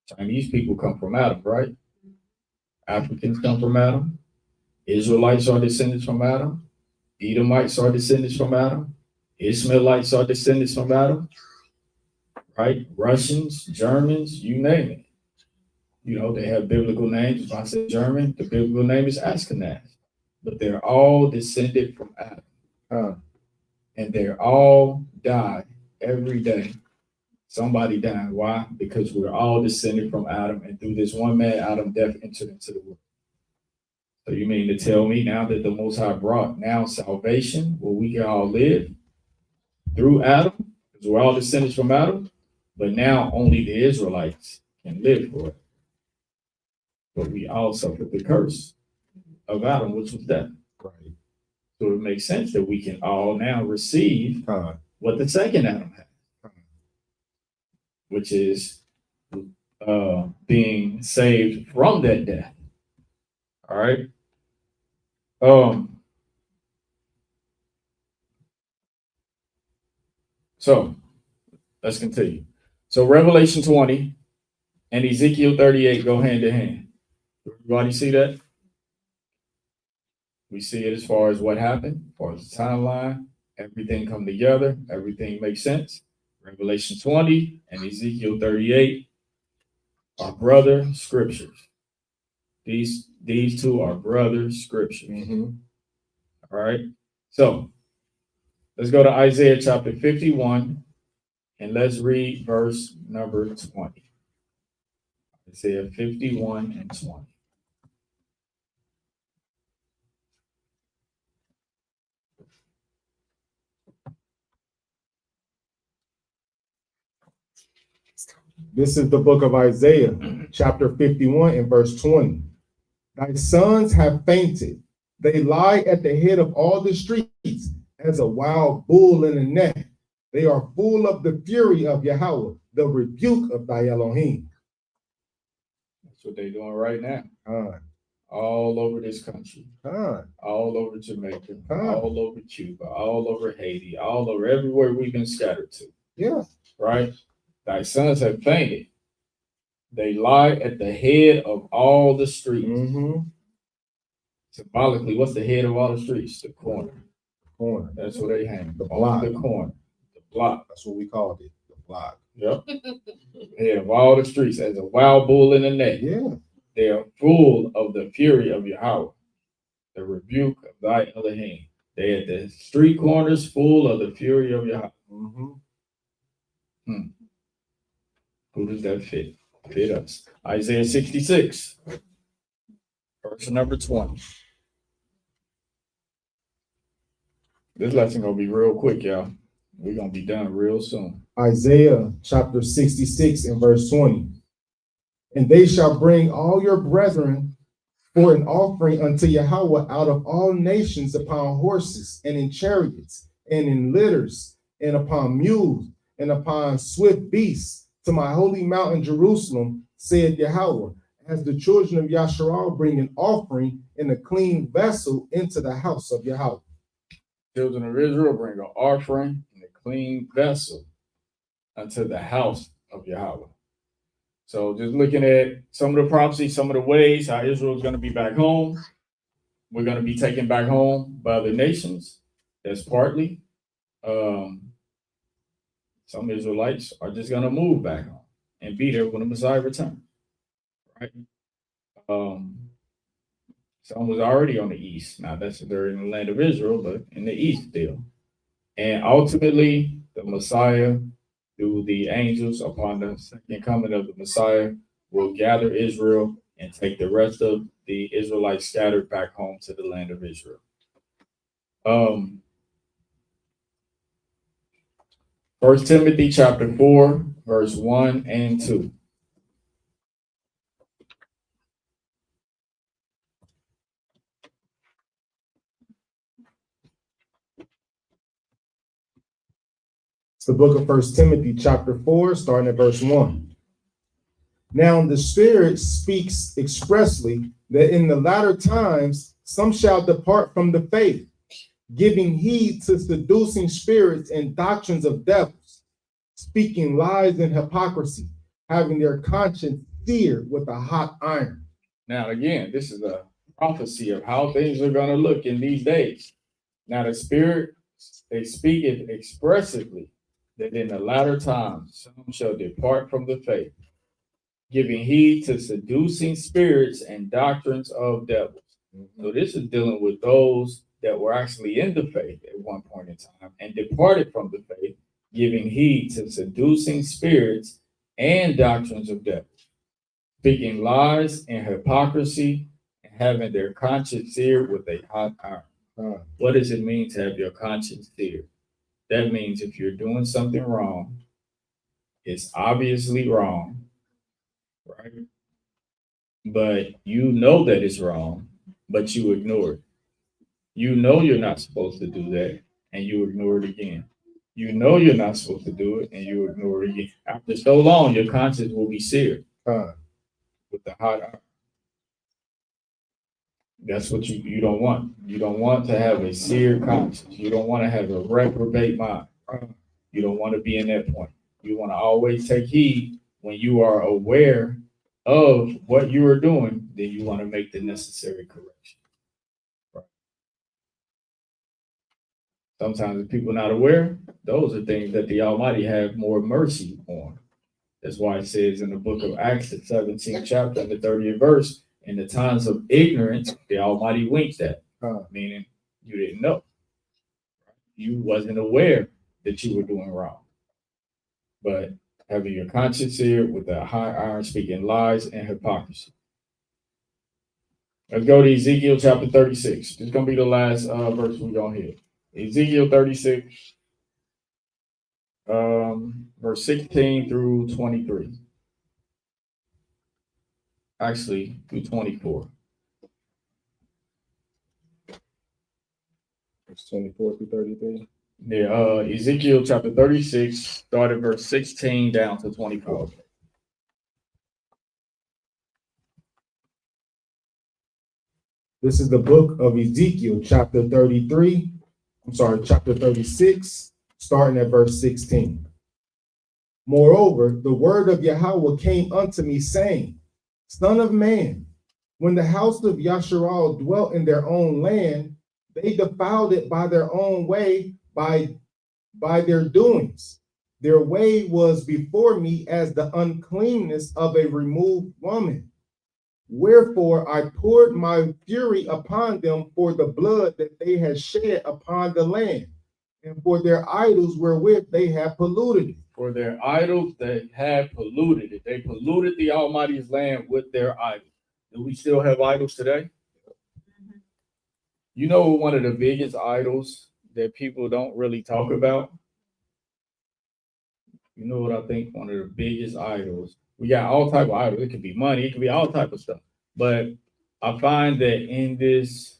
Chinese people come from Adam, right? Africans come from Adam. Israelites are descendants from Adam. Edomites are descendants from Adam. Ishmaelites are descendants from Adam. Right? Russians, Germans, you name it. You know, they have biblical names. If I say German, the biblical name is Ashkenaz. But they're all descended from Adam. And they're all die every day. Somebody died. Why? Because we're all descended from Adam, and through this one man, Adam, death entered into the world. So you mean to tell me now that the Most High brought now salvation, where we can all live through Adam, because we're all descendants from Adam, but now only the Israelites can live for it. But we all suffered the curse of Adam, which was death. Right. So it makes sense that we can all now receive what the second Adam had, which is being saved from that death. All right. So let's continue. So Revelation 20 and Ezekiel 38 go hand in hand. Everybody see that? We see it as far as what happened, as far as the timeline, everything come together, everything makes sense. Revelation 20 and Ezekiel 38 are brother scriptures. These two are brother scriptures. Mm-hmm. All right. So let's go to Isaiah chapter 51 and let's read verse number 20. Isaiah 51 and 20. This is the book of Isaiah, chapter 51 and verse 20. Thy sons have fainted. They lie at the head of all the streets as a wild bull in a net. They are full of the fury of Yahweh, the rebuke of thy Elohim. That's what they're doing right now. All over this country. All over Jamaica. All over Cuba. All over Haiti. All over everywhere we've been scattered to. Yeah. Right? Thy sons have fainted. They lie at the head of all the streets. Mm-hmm. Symbolically, what's the head of all the streets? The corner. Corner. That's where they hang. The block. The corner. The block. That's what we called it. The block. Yep. Head of all the streets as a wild bull in the net. Yeah. They are full of the fury of Yahweh, the rebuke of thy Elohim. They at the street corners full of the fury of Yahweh. Mm-hmm. Who does that fit? Fit us. Isaiah 66, verse number 20. This lesson gonna be real quick, y'all. We're gonna be done real soon. Isaiah chapter 66 and verse 20. And they shall bring all your brethren for an offering unto Yahweh out of all nations upon horses and in chariots and in litters and upon mules and upon swift beasts to my holy mountain Jerusalem, said Yahweh, as the children of Yasharal bring an offering in a clean vessel into the house of Yahweh. Children of Israel bring an offering in a clean vessel unto the house of Yahweh. So just looking at some of the prophecies, some of the ways how Israel is going to be back home. We're going to be taken back home by the nations. That's partly. Some Israelites are just going to move back home and be there when the Messiah returns. Right? Some was already on the east. Now that's they're in the land of Israel, but in the east still. And ultimately, the Messiah, through the angels upon the second coming of the Messiah, will gather Israel and take the rest of the Israelites scattered back home to the land of Israel. 1 Timothy chapter 4, verse 1 and 2. It's the book of 1 Timothy chapter 4, starting at verse 1. Now the Spirit speaks expressly that in the latter times some shall depart from the faith, giving heed to seducing spirits and doctrines of devils, speaking lies and hypocrisy, having their conscience seared with a hot iron. Now, again, this is a prophecy of how things are going to look in these days. Now, the Spirit, they speak it expressively that in the latter times some shall depart from the faith, giving heed to seducing spirits and doctrines of devils. So this is dealing with those that were actually in the faith at one point in time and departed from the faith, giving heed to seducing spirits and doctrines of devils, speaking lies and hypocrisy, and having their conscience seared with a hot iron. What does it mean to have your conscience seared? That means if you're doing something wrong, it's obviously wrong, right? But you know that it's wrong, but you ignore it. You know you're not supposed to do that, and you ignore it again. You know you're not supposed to do it, and you ignore it again. After so long, your conscience will be seared with the hot iron. That's what you don't want. You don't want to have a seared conscience. You don't want to have a reprobate mind. You don't want to be in that point. You want to always take heed when you are aware of what you are doing, then you want to make the necessary correction. Right. Sometimes if people are not aware, those are things that the Almighty have more mercy on. That's why it says in the book of Acts, the 17th chapter and the 30th verse, in the times of ignorance, the Almighty winked at, meaning you didn't know. You wasn't aware that you were doing wrong. But having your conscience here with a high iron, speaking lies and hypocrisy. Let's go to Ezekiel chapter 36. This is going to be the last verse we're going to hit. Ezekiel 36, verse 16 through 23. Actually, through 24. Verse 24 through 33. Yeah, Ezekiel chapter 36, start at verse 16 down to 24. This is the book of Ezekiel, chapter 36, starting at verse 16. Moreover, the word of Yahweh came unto me, saying, Son of man, when the house of Yasharal dwelt in their own land, they defiled it by their own way, by their doings. Their way was before me as the uncleanness of a removed woman. Wherefore I poured my fury upon them for the blood that they had shed upon the land, and for their idols wherewith they had polluted it. For their idols that had polluted it. They polluted the Almighty's land with their idols. Do we still have idols today? You know one of the biggest idols that people don't really talk about? You know what I think one of the biggest idols? We got all type of idols. It could be money. It could be all type of stuff. But I find that in this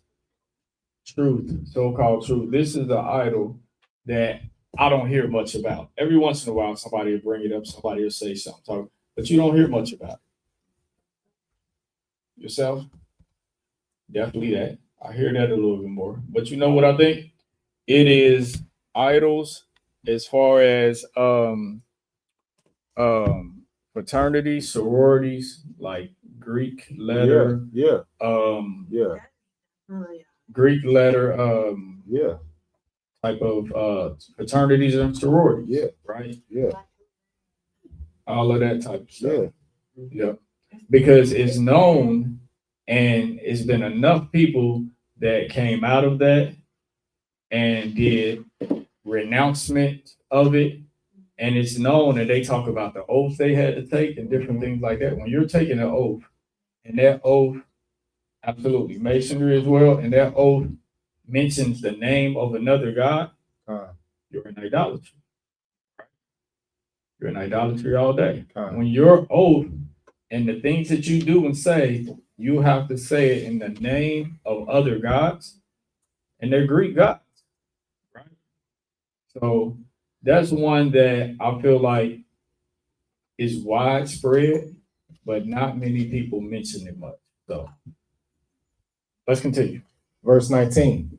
truth, so-called truth, this is the idol that I don't hear much about. Every once in a while, somebody will bring it up. Somebody will say something, but you don't hear much about it. Yourself? Definitely that. I hear that a little bit more. But you know what I think? it is idols as far as fraternities, sororities, like Greek letter, Yeah. yeah, Oh, yeah. Greek letter, Yeah. type of fraternities and sororities. Yeah. Right. Yeah. All of that type of stuff. Yeah. Yeah. Because it's known, and it's been enough people that came out of that and did renouncement of it. And it's known, and they talk about the oath they had to take and different things like that. When you're taking an oath, and that oath, absolutely, masonry as well, and that oath mentions the name of another God, you're in idolatry. You're in idolatry all day. When your oath and the things that you do and say, you have to say it in the name of other gods, and they're Greek gods, right? So that's one that I feel like is widespread, but not many people mention it much. So let's continue. Verse 19.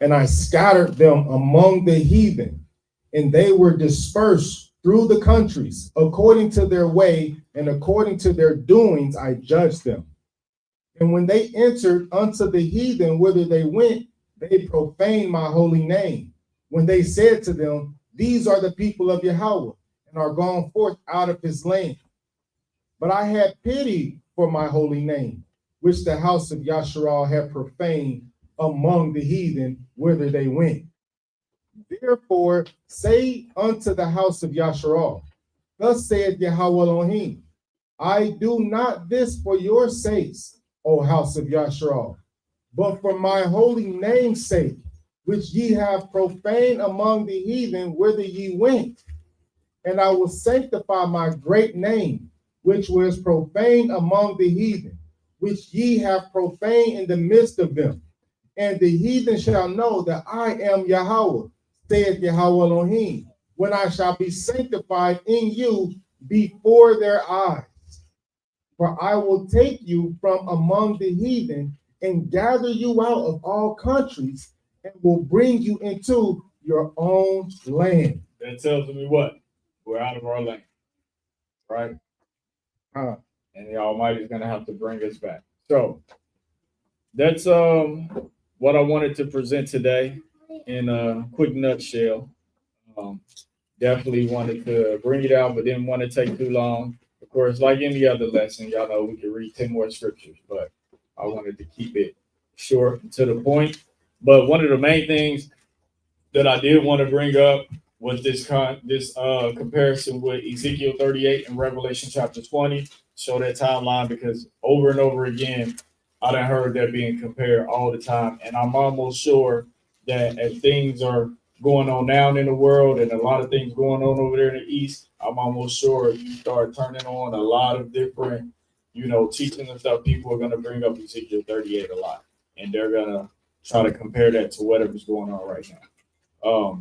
And I scattered them among the heathen, and they were dispersed through the countries. According to their way and according to their doings, I judged them. And when they entered unto the heathen whither they went, they profaned my holy name. When they said to them, these are the people of Yahweh, and are gone forth out of his land. But I had pity for my holy name, which the house of Yasharal had profaned among the heathen whither they went. Therefore say unto the house of Yasharal, thus saith Yahweh Elohim, I do not this for your sakes, O house of Yasharal, but for my holy name's sake, which ye have profaned among the heathen whither ye went. And I will sanctify my great name, which was profaned among the heathen, which ye have profaned in the midst of them. And the heathen shall know that I am Yahweh, saith Yahweh Elohim, when I shall be sanctified in you before their eyes. For I will take you from among the heathen and gather you out of all countries and will bring you into your own land. That tells me what? We're out of our land, right? And the Almighty is going to have to bring us back. So that's what I wanted to present today in a quick nutshell. Definitely wanted to bring it out, but didn't want to take too long. Of course, like any other lesson, y'all know we could read 10 more scriptures, but I wanted to keep it short and to the point. But one of the main things that I did want to bring up was this comparison with Ezekiel 38 and Revelation chapter 20. Show that timeline, because over and over again, I done heard that being compared all the time. And I'm almost sure that as things are going on now in the world and a lot of things going on over there in the East, I'm almost sure if you start turning on a lot of different, teaching and stuff, people are going to bring up Ezekiel 38 a lot. And they're going to try to compare that to whatever's going on right now.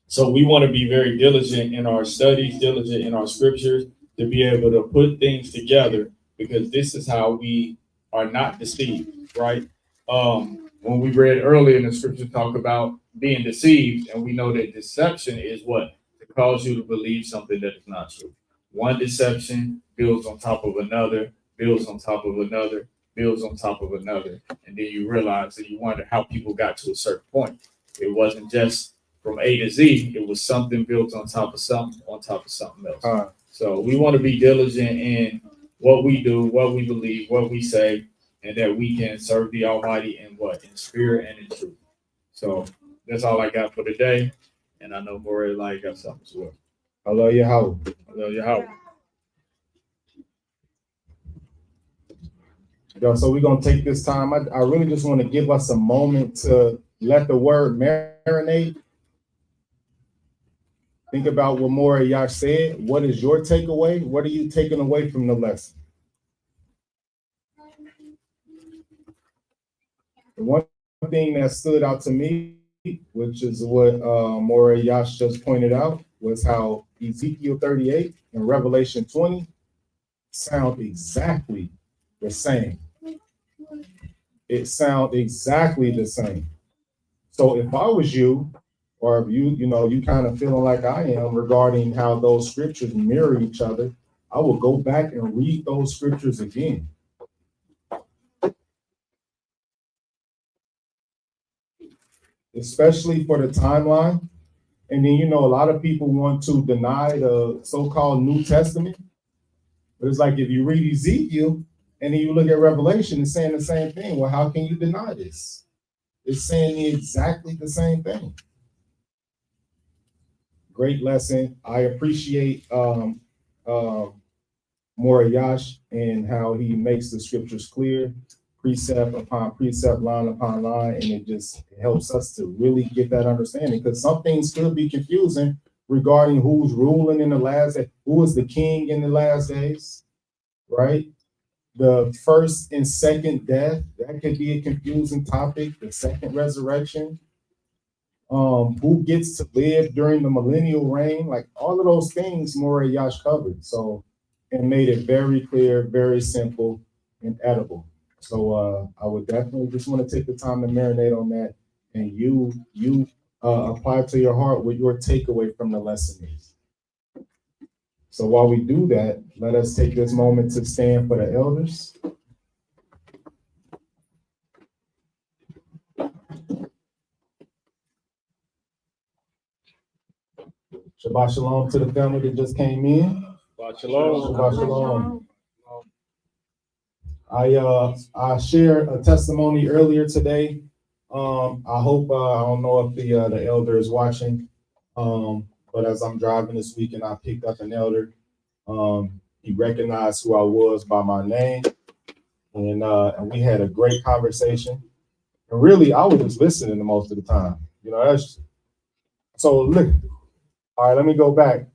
So we want to be very diligent in our studies, diligent in our scriptures, to be able to put things together, because this is how we are not deceived, right? When we read earlier in the scripture, talk about being deceived, and we know that deception is what? To cause you to believe something that is not true. One deception builds on top of another, builds on top of another, builds on top of another, and then you realize that you wonder how people got to a certain point. It wasn't just from A to Z, it was something built on top of something else. So we want to be diligent in what we do, what we believe, what we say, and that we can serve the Almighty in what? In spirit and in truth. So that's all I got for today. And I know Morey got something as well. I love you, Howard. I love you, Howard. Yo, so we're going to take this time. I really just want to give us a moment to let the word marinate. Think about what Morey Yash said. What is your takeaway? What are you taking away from the lesson? The one thing that stood out to me, which is what Morey Yash just pointed out, was how Ezekiel 38 and Revelation 20 sound exactly the same. It sounds exactly the same. So if I was you, or if you kind of feeling like I am regarding how those scriptures mirror each other, I will go back and read those scriptures again. Especially for the timeline. And then, a lot of people want to deny the so-called New Testament. But it's like if you read Ezekiel and then you look at Revelation, it's saying the same thing. Well, how can you deny this? It's saying exactly the same thing. Great lesson. I appreciate Moriyash and how he makes the scriptures clear, precept upon precept, line upon line, and it helps us to really get that understanding, because some things could be confusing regarding who's ruling in the last day, who is the king in the last days, right? The first and second death, that could be a confusing topic. The second resurrection, who gets to live during the millennial reign, like all of those things Moriyash covered. So it made it very clear, very simple, and edible. So I would definitely just want to take the time to marinate on that, and you apply to your heart what your takeaway from the lesson is. So while we do that, let us take this moment to stand for the elders. Shabbat shalom to the family that just came in. Shabbat shalom. Shabbat shalom. I shared a testimony earlier today. I hope I don't know if the elder is watching, but as I'm driving this weekend, I picked up an elder. He recognized who I was by my name, and we had a great conversation. And really, I was just listening most of the time. So look. All right, let me go back.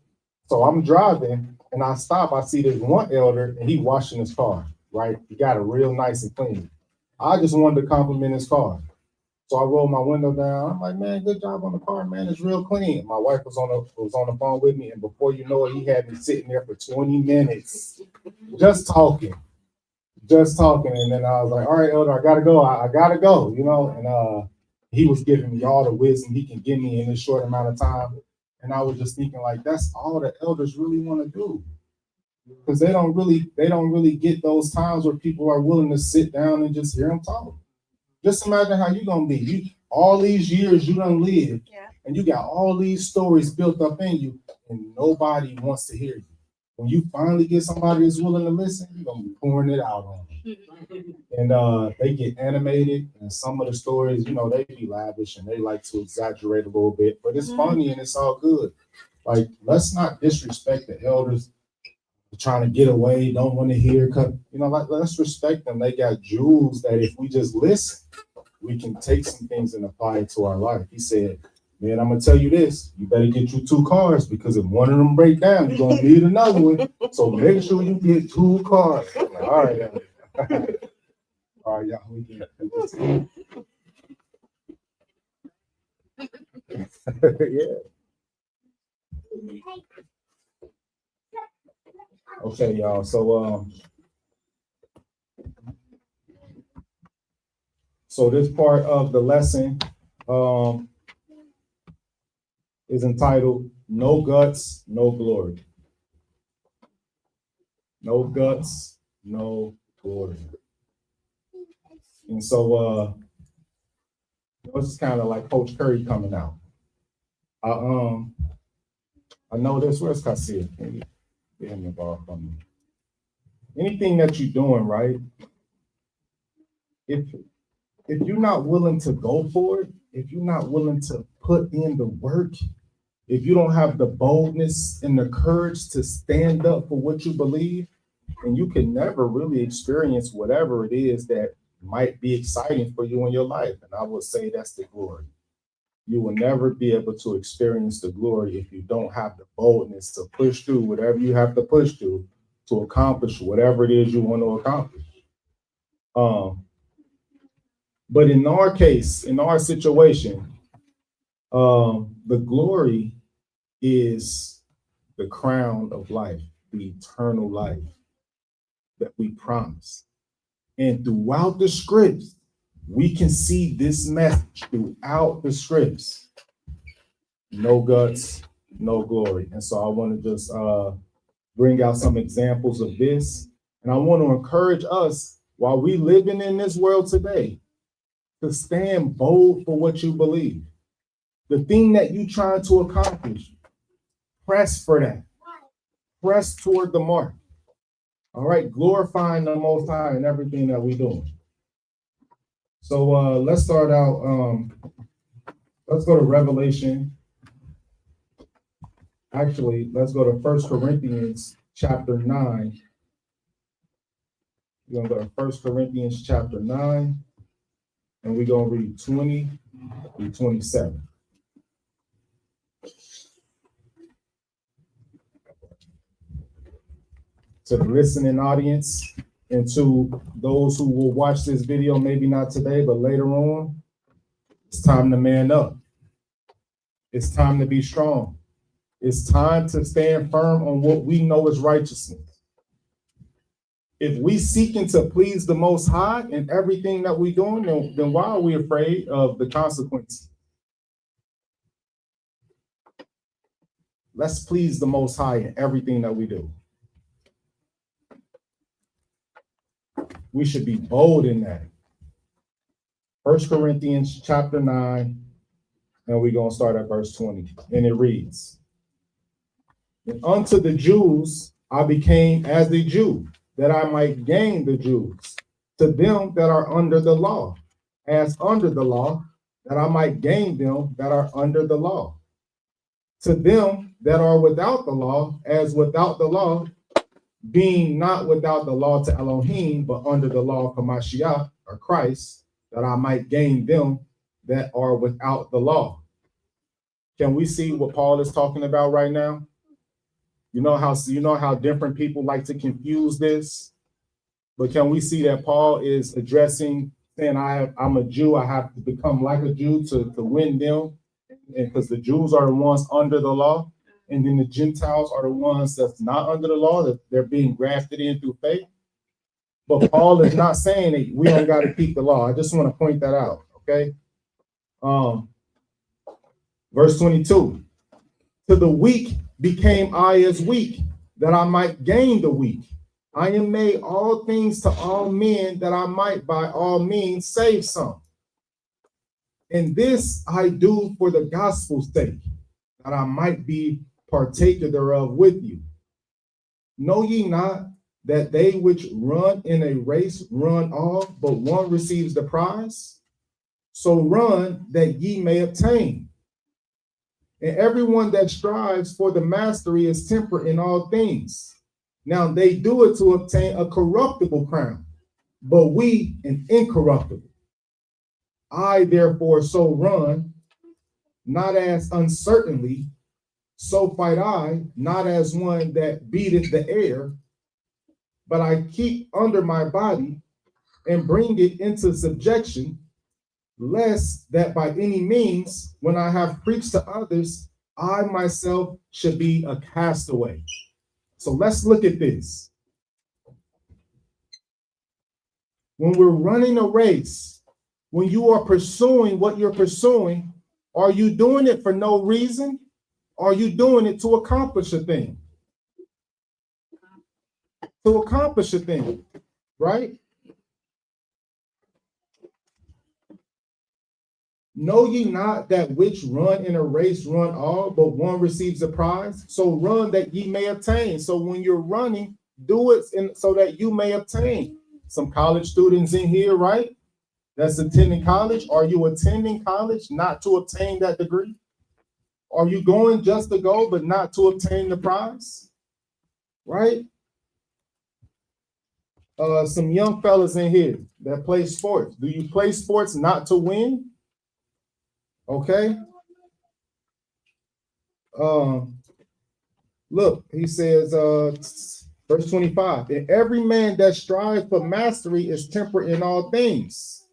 So I'm driving and I stop. I see this one elder and he washing his car, right? He got it real nice and clean. I just wanted to compliment his car. So I rolled my window down. I'm like, man, good job on the car, man. It's real clean. My wife was on the phone with me, and before you know it, he had me sitting there for 20 minutes just talking. And then I was like, all right, elder, I gotta go. I gotta go, and he was giving me all the wisdom he can give me in this short amount of time. And I was just thinking, like, that's all the elders really want to do, because they don't really get those times where people are willing to sit down and just hear them talk. Just imagine how you're gonna be. All these years you done lived, and you got all these stories built up in you, and nobody wants to hear you. When you finally get somebody that's willing to listen, you're gonna be pouring it out on them. And they get animated, and some of the stories, they be lavish and they like to exaggerate a little bit, but it's funny and it's all good. Like, let's not disrespect the elders trying to get away, don't want to hear, let's respect them. They got jewels that if we just listen, we can take some things and apply it to our life. He said, man, I'm gonna tell you this, you better get you 2 cars, because if one of them break down, you're gonna need another one. So make sure you get 2 cars. Like, all right, all right, y'all, we can yeah. Okay, y'all. So this part of the lesson is entitled "No Guts, No Glory." No guts, no glory. And so this is kind of like Coach Curry coming out. I know this. Where's Cassia? Get him involved from me. Anything that you're doing, right? If you're not willing to go for it, if you're not willing to put in the work, if you don't have the boldness and the courage to stand up for what you believe, then you can never really experience whatever it is that might be exciting for you in your life. And I would say that's the glory. You will never be able to experience the glory if you don't have the boldness to push through whatever you have to push through to accomplish whatever it is you want to accomplish. But in our case, in our situation, the glory is the crown of life, the eternal life that we promise. And throughout the scripts, We can see this message throughout the scripts. No guts, no glory. And so I want to just bring out some examples of this. And I want to encourage us while we living in this world today to stand bold for what you believe. The thing that you trying to accomplish, press for that. Press toward the mark. All right, glorifying the Most High in everything that we do. So let's start out. Let's go to Revelation. Actually, let's go to 1 Corinthians chapter 9. We're going to go to 1 Corinthians chapter 9, and we're going to read 20 through 27. To the listening audience and to those who will watch this video, maybe not today, but later on, it's time to man up. It's time to be strong. It's time to stand firm on what we know is righteousness. If we seeking to please the Most High in everything that we're doing, then why are we afraid of the consequences? Let's please the Most High in everything that we do. We should be bold in that. 1 Corinthians chapter 9, and we're going to start at verse 20. And it reads, "And unto the Jews I became as a Jew, that I might gain the Jews. To them that are under the law, as under the law, that I might gain them that are under the law. To them that are without the law, as without the law, being not without the law to Elohim, but under the law of Hamashiach, or Christ, that I might gain them that are without the law." Can we see what Paul is talking about right now? You know how different people like to confuse this, but can we see that Paul is addressing, saying, I'm a Jew, I have to become like a Jew to win them, and because the Jews are the ones under the law, and then the Gentiles are the ones that's not under the law, that they're being grafted in through faith. But Paul is not saying that we don't got to keep the law. I just want to point that out, okay? Verse 22, "To the weak became I as weak, that I might gain the weak. I am made all things to all men, that I might by all means save some. And this I do for the gospel's sake, that I might be partaker thereof with you. Know ye not that they which run in a race run all, but one receives the prize? So run that ye may obtain. And everyone that strives for the mastery is temperate in all things. Now they do it to obtain a corruptible crown, but we an incorruptible. I therefore so run, not as uncertainly, so fight I, not as one that beateth the air, but I keep under my body and bring it into subjection, lest that by any means, when I have preached to others, I myself should be a castaway." So let's look at this. When we're running a race, when you are pursuing what you're pursuing, are you doing it for no reason? Or are you doing it to accomplish a thing? To accomplish a thing, right? Know ye not that which run in a race run all, but one receives a prize? So run that ye may obtain. So when you're running, do it so that you may obtain. Some college students in here, right? That's attending college. Are you attending college not to obtain that degree? Are you going just to go, but not to obtain the prize? Right? Some young fellas in here that play sports. Do you play sports not to win? Okay. Look, he says, verse 25, "And every man that strives for mastery is temperate in all things.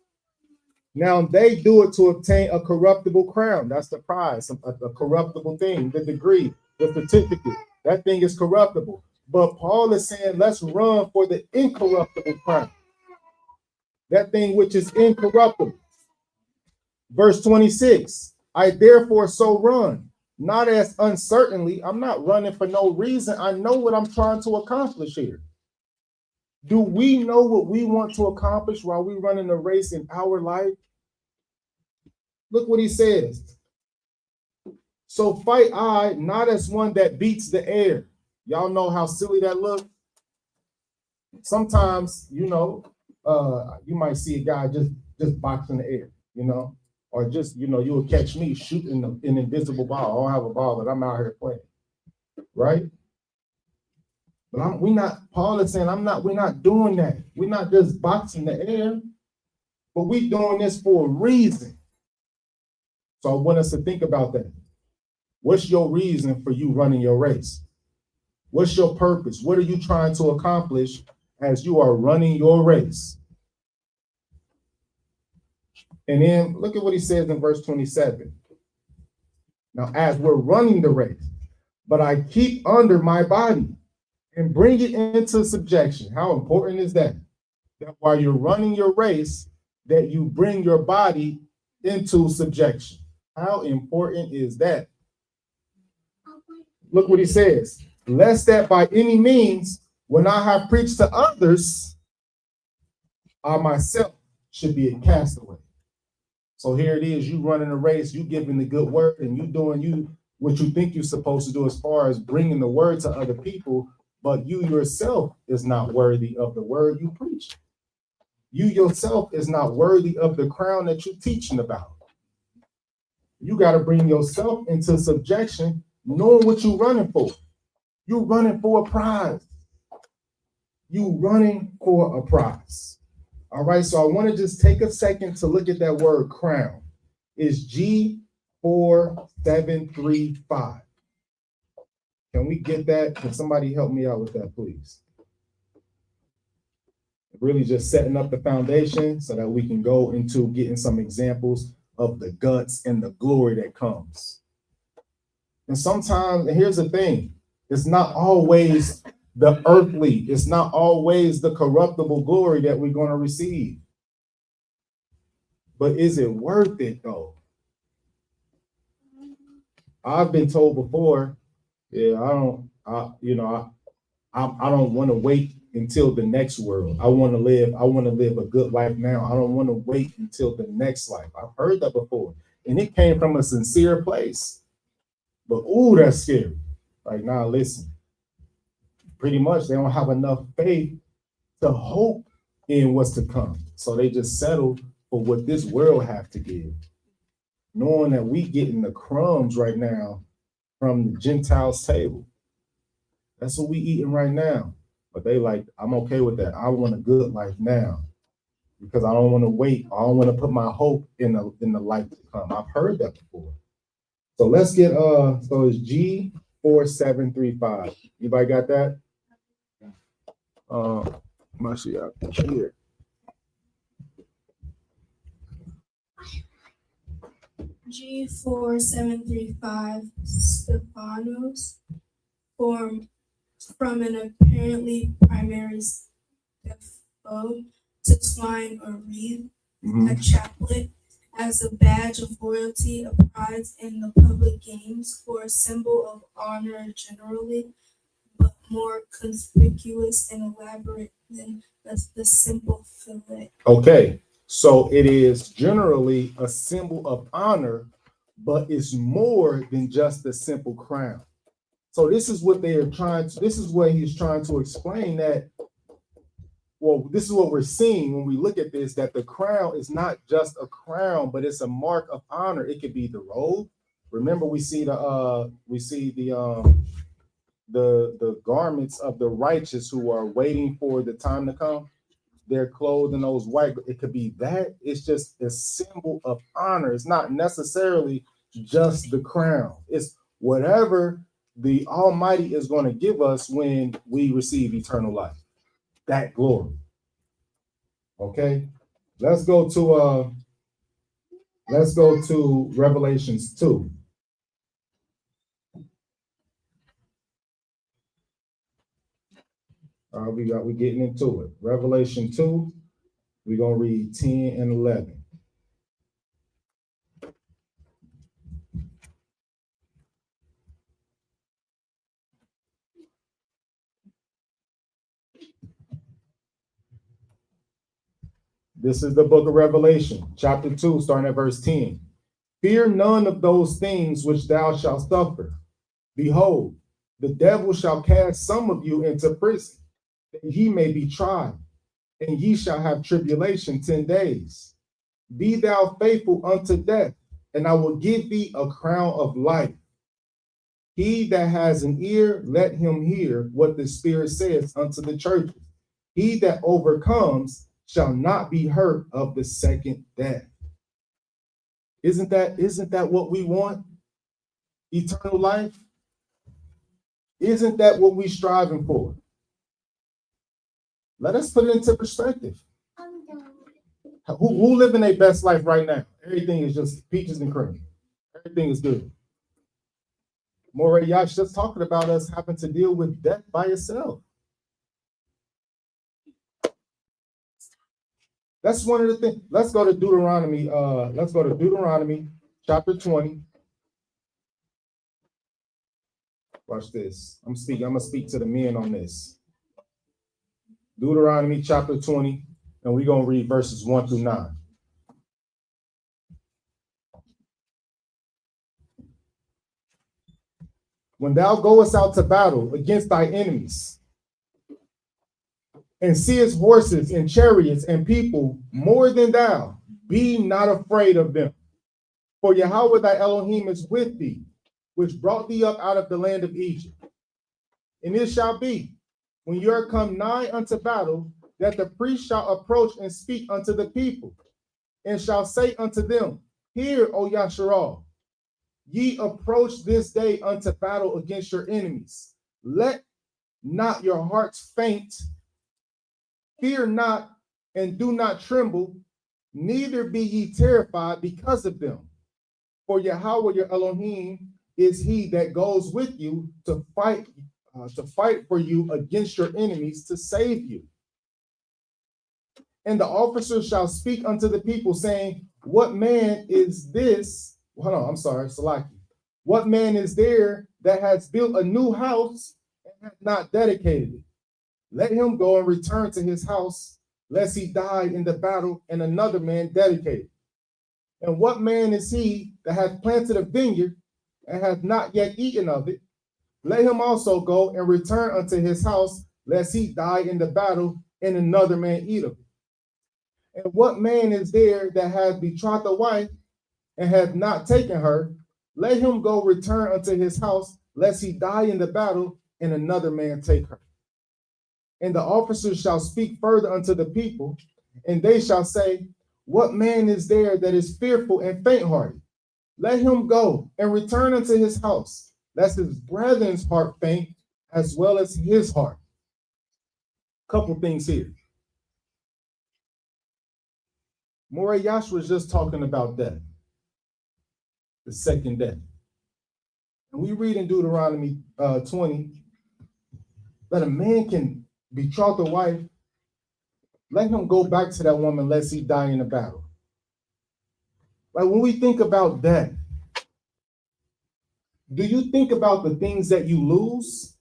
Now they do it to obtain a corruptible crown." That's the prize, a corruptible thing, the degree, the certificate. That thing is corruptible. But Paul is saying, let's run for the incorruptible crown. that thing which is incorruptible. Verse 26, I therefore so run, not as uncertainly. I'm not running for no reason. I know what I'm trying to accomplish here. Do we know what we want to accomplish while we running a race in our life? Look what he says. So fight I, not as one that beats the air. Y'all know how silly that looks? Sometimes, you might see a guy just boxing the air, or just, you will catch me shooting an invisible ball. I don't have a ball, but I'm out here playing, right? But Paul is saying, we're not doing that. We're not just boxing the air, but we're doing this for a reason. So I want us to think about that. What's your reason for you running your race? What's your purpose? What are you trying to accomplish as you are running your race? And then look at what he says in verse 27. Now, as we're running the race, but I keep under my body and bring it into subjection. How important is that? That while you're running your race, that you bring your body into subjection. How important is that? Look what he says. Lest that by any means, when I have preached to others, I myself should be a castaway. So here it is, you running a race, you giving the good word, and you doing what you think you're supposed to do as far as bringing the word to other people, but you yourself is not worthy of the word you preach. You yourself is not worthy of the crown that you're teaching about. You got to bring yourself into subjection, knowing what you're running for. You're running for a prize. You running for a prize. All right, so I want to just take a second to look at that word crown. It's G4735. Can we get that? Can somebody help me out with that, please? Really just setting up the foundation so that we can go into getting some examples of the guts and the glory that comes. And sometimes, and here's the thing, it's not always the earthly, it's not always the corruptible glory that we're going to receive. But is it worth it though? I've been told before, I don't want to wait until the next world. I want to live a good life now. I don't want to wait until the next life. I've heard that before. And it came from a sincere place. But that's scary. Like, nah, listen. Pretty much they don't have enough faith to hope in what's to come. So they just settle for what this world have to give. Knowing that we getting the crumbs right now from the Gentiles' table. That's what we eating right now. But they like, I'm okay with that. I want a good life now because I don't want to wait. I don't want to put my hope in the life to come. I've heard that before. So let's get so it's G4735. Anybody got that? Must see out here. G4735 Stephanos formed from an apparently primary stepho to twine or wreath a chaplet as a badge of royalty, a prize in the public games, for a symbol of honor generally, but more conspicuous and elaborate than the simple fillet. Okay, so it is generally a symbol of honor, but it's more than just a simple crown. So this is what this is what he's trying to explain that, well, this is what we're seeing when we look at this, that the crown is not just a crown, but it's a mark of honor. It could be the robe. Remember, we see the garments of the righteous who are waiting for the time to come. They're clothed in those white. It could be that. It's just a symbol of honor. It's not necessarily just the crown. It's whatever the Almighty is going to give us when we receive eternal life. That glory. Okay, let's go to Revelations 2. We're getting into it. Revelation 2, We're going to read 10 and 11. This is the book of Revelation, chapter 2, starting at verse 10. Fear none of those things which thou shalt suffer. Behold, the devil shall cast some of you into prison, that ye may be tried, and ye shall have tribulation 10 days. Be thou faithful unto death, and I will give thee a crown of life. He that has an ear, let him hear what the Spirit says unto the churches. He that overcomes shall not be hurt of the second death. Isn't that what we want? Eternal life? Isn't that what we're striving for? Let us put it into perspective. Who living their best life right now? Everything is just peaches and cream. Everything is good. Moray Yash just talking about us having to deal with death by itself. That's one of the things. Let's go to Deuteronomy. Chapter 20. Watch this. I'm gonna speak to the men on this. Deuteronomy chapter 20, and we're gonna read verses 1 through 9. When thou goest out to battle against thy enemies, and seest horses and chariots and people more than thou, be not afraid of them. For Yahweh thy Elohim is with thee, which brought thee up out of the land of Egypt. And it shall be, when you are come nigh unto battle, that the priest shall approach and speak unto the people, and shall say unto them, Hear, O Yasharal, ye approach this day unto battle against your enemies. Let not your hearts faint. Fear not, and do not tremble, neither be ye terrified because of them. For Yahweh your Elohim is he that goes with you to fight for you against your enemies to save you. And the officers shall speak unto the people, saying, What man is this? Hold on, I'm sorry, Salaki. What man is there that has built a new house and hath not dedicated it? Let him go and return to his house, lest he die in the battle, and another man dedicate it. And what man is he that hath planted a vineyard and hath not yet eaten of it? Let him also go and return unto his house, lest he die in the battle, and another man eat of it. And what man is there that hath betrothed a wife and hath not taken her? Let him go return unto his house, lest he die in the battle, and another man take her. And the officers shall speak further unto the people, and they shall say, What man is there that is fearful and faint-hearted? Let him go and return unto his house, lest his brethren's heart faint, as well as his heart. Couple things here. Moray Yash was just talking about death, the second death. And we read in Deuteronomy 20 that a man can betroth a wife, let him go back to that woman lest he die in a battle. Like when we think about death, do you think about the things that you lose?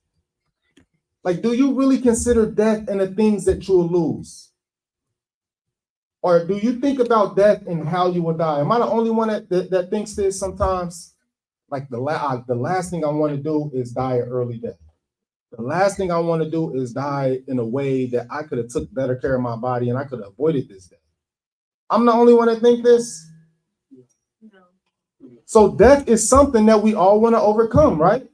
Like, do you really consider death and the things that you'll lose? Or do you think about death and how you will die? Am I the only one that thinks this sometimes? Like the last thing I want to do is die an early death. The last thing I want to do is die in a way that I could have took better care of my body and I could have avoided this death. I'm the only one that think this? No. So death is something that we all want to overcome, right?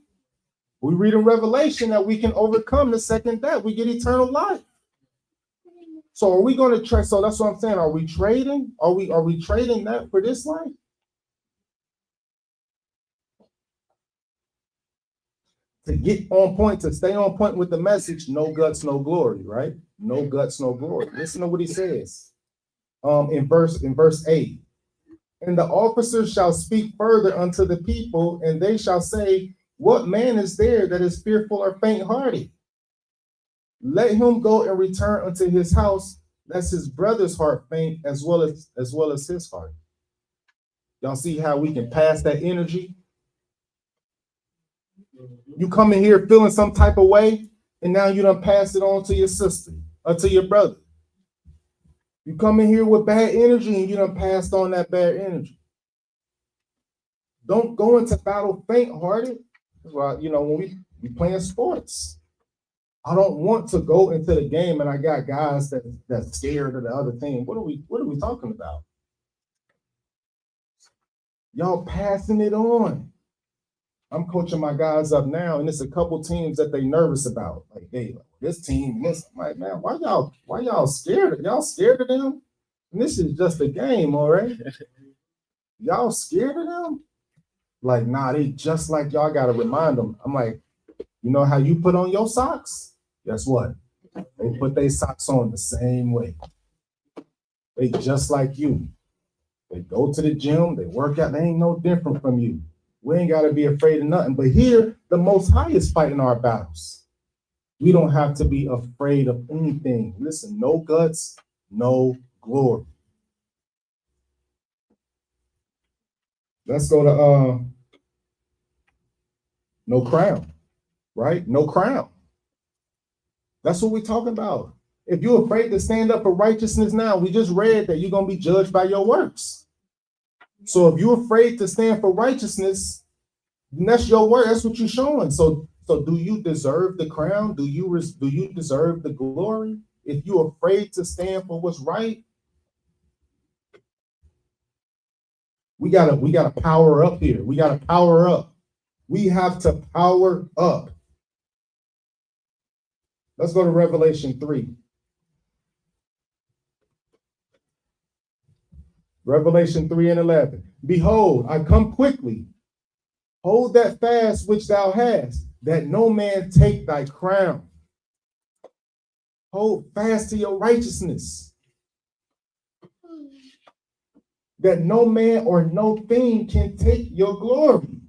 We read in Revelation that we can overcome the second death. We get eternal life. So are we going to trade? So that's what I'm saying. Are we trading? Are we trading that for this life? To get on point, to stay on point with the message, no guts, no glory, right? No guts, no glory. Listen to what he says in verse 8. And the officers shall speak further unto the people, and they shall say, What man is there that is fearful or faint-hearted? Let him go and return unto his house, lest his brother's heart faint as well as his heart. Y'all see how we can pass that energy? You come in here feeling some type of way, and now you done pass it on to your sister or to your brother. You come in here with bad energy, and you done passed on that bad energy. Don't go into battle faint-hearted. Well, when we playing sports, I don't want to go into the game and I got guys that's scared of the other team. What are we talking about? Y'all passing it on. I'm coaching my guys up now, and it's a couple teams that they nervous about. Like, hey, this team, this. I'm like, man, why y'all scared? Y'all scared of them? And this is just a game, all right? Y'all scared of them? Like, nah, they just like y'all gotta remind them. I'm like, you know how you put on your socks? Guess what? They put their socks on the same way. They just like you. They go to the gym, they work out, they ain't no different from you. We ain't gotta be afraid of nothing. But here, the Most High is fighting our battles. We don't have to be afraid of anything. Listen, no guts, no glory. Let's go to no crown, right? No crown. That's what we're talking about. If you're afraid to stand up for righteousness now, we just read that you're going to be judged by your works. So if you're afraid to stand for righteousness, then that's your word. That's what you're showing. So do you deserve the crown? Do you deserve the glory? If you're afraid to stand for what's right, we gotta power up here. We gotta power up. We have to power up. Let's go to Revelation 3. Revelation 3:11. Behold, I come quickly. Hold that fast which thou hast, that no man take thy crown. Hold fast to your righteousness, that no man or no thing can take your glory.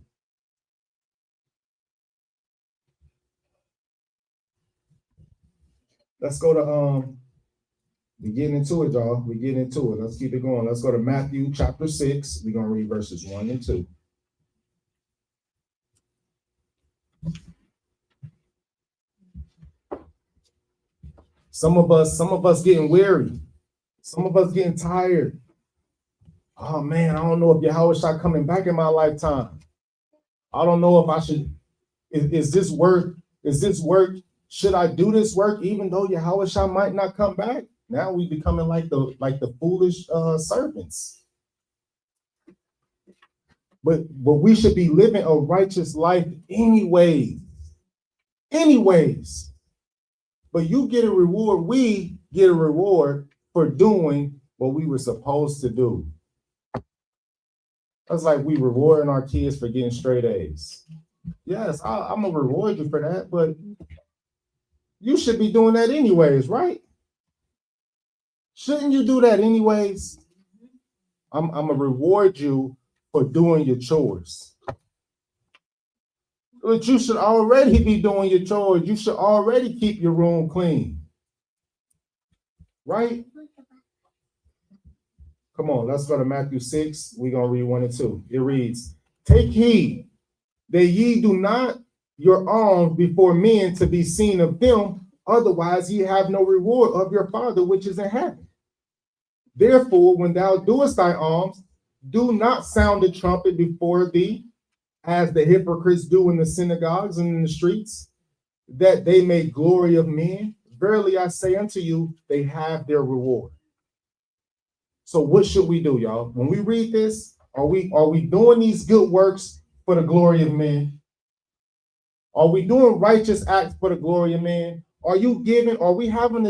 Let's go to we get into it, y'all. We get into it. Let's keep it going. Let's go to Matthew chapter 6. We're gonna read verses 1 and 2. Some of us getting weary. Some of us getting tired. Oh man, I don't know if Yahushua coming back in my lifetime. I don't know if I should. Is this work? Should I do this work even though Yahushua might not come back? Now we becoming like the foolish servants. But we should be living a righteous life anyways. But you get a reward. We get a reward for doing what we were supposed to do. That's like we rewarding our kids for getting straight A's. Yes, I'm gonna reward you for that, but you should be doing that anyways, right? Shouldn't you do that anyways? I'm gonna reward you for doing your chores. But you should already be doing your chores. You should already keep your room clean. Right? Come on, let's go to Matthew 6. We're going to read 1 and 2. It reads, take heed that ye do not your alms before men to be seen of them, otherwise ye have no reward of your Father which is in heaven. Therefore, when thou doest thy alms, do not sound the trumpet before thee, as the hypocrites do in the synagogues and in the streets, that they may glory of men. Verily I say unto you, they have their reward. So what should we do, y'all? When we read this, are we doing these good works for the glory of men? Are we doing righteous acts for the glory of men? Are we having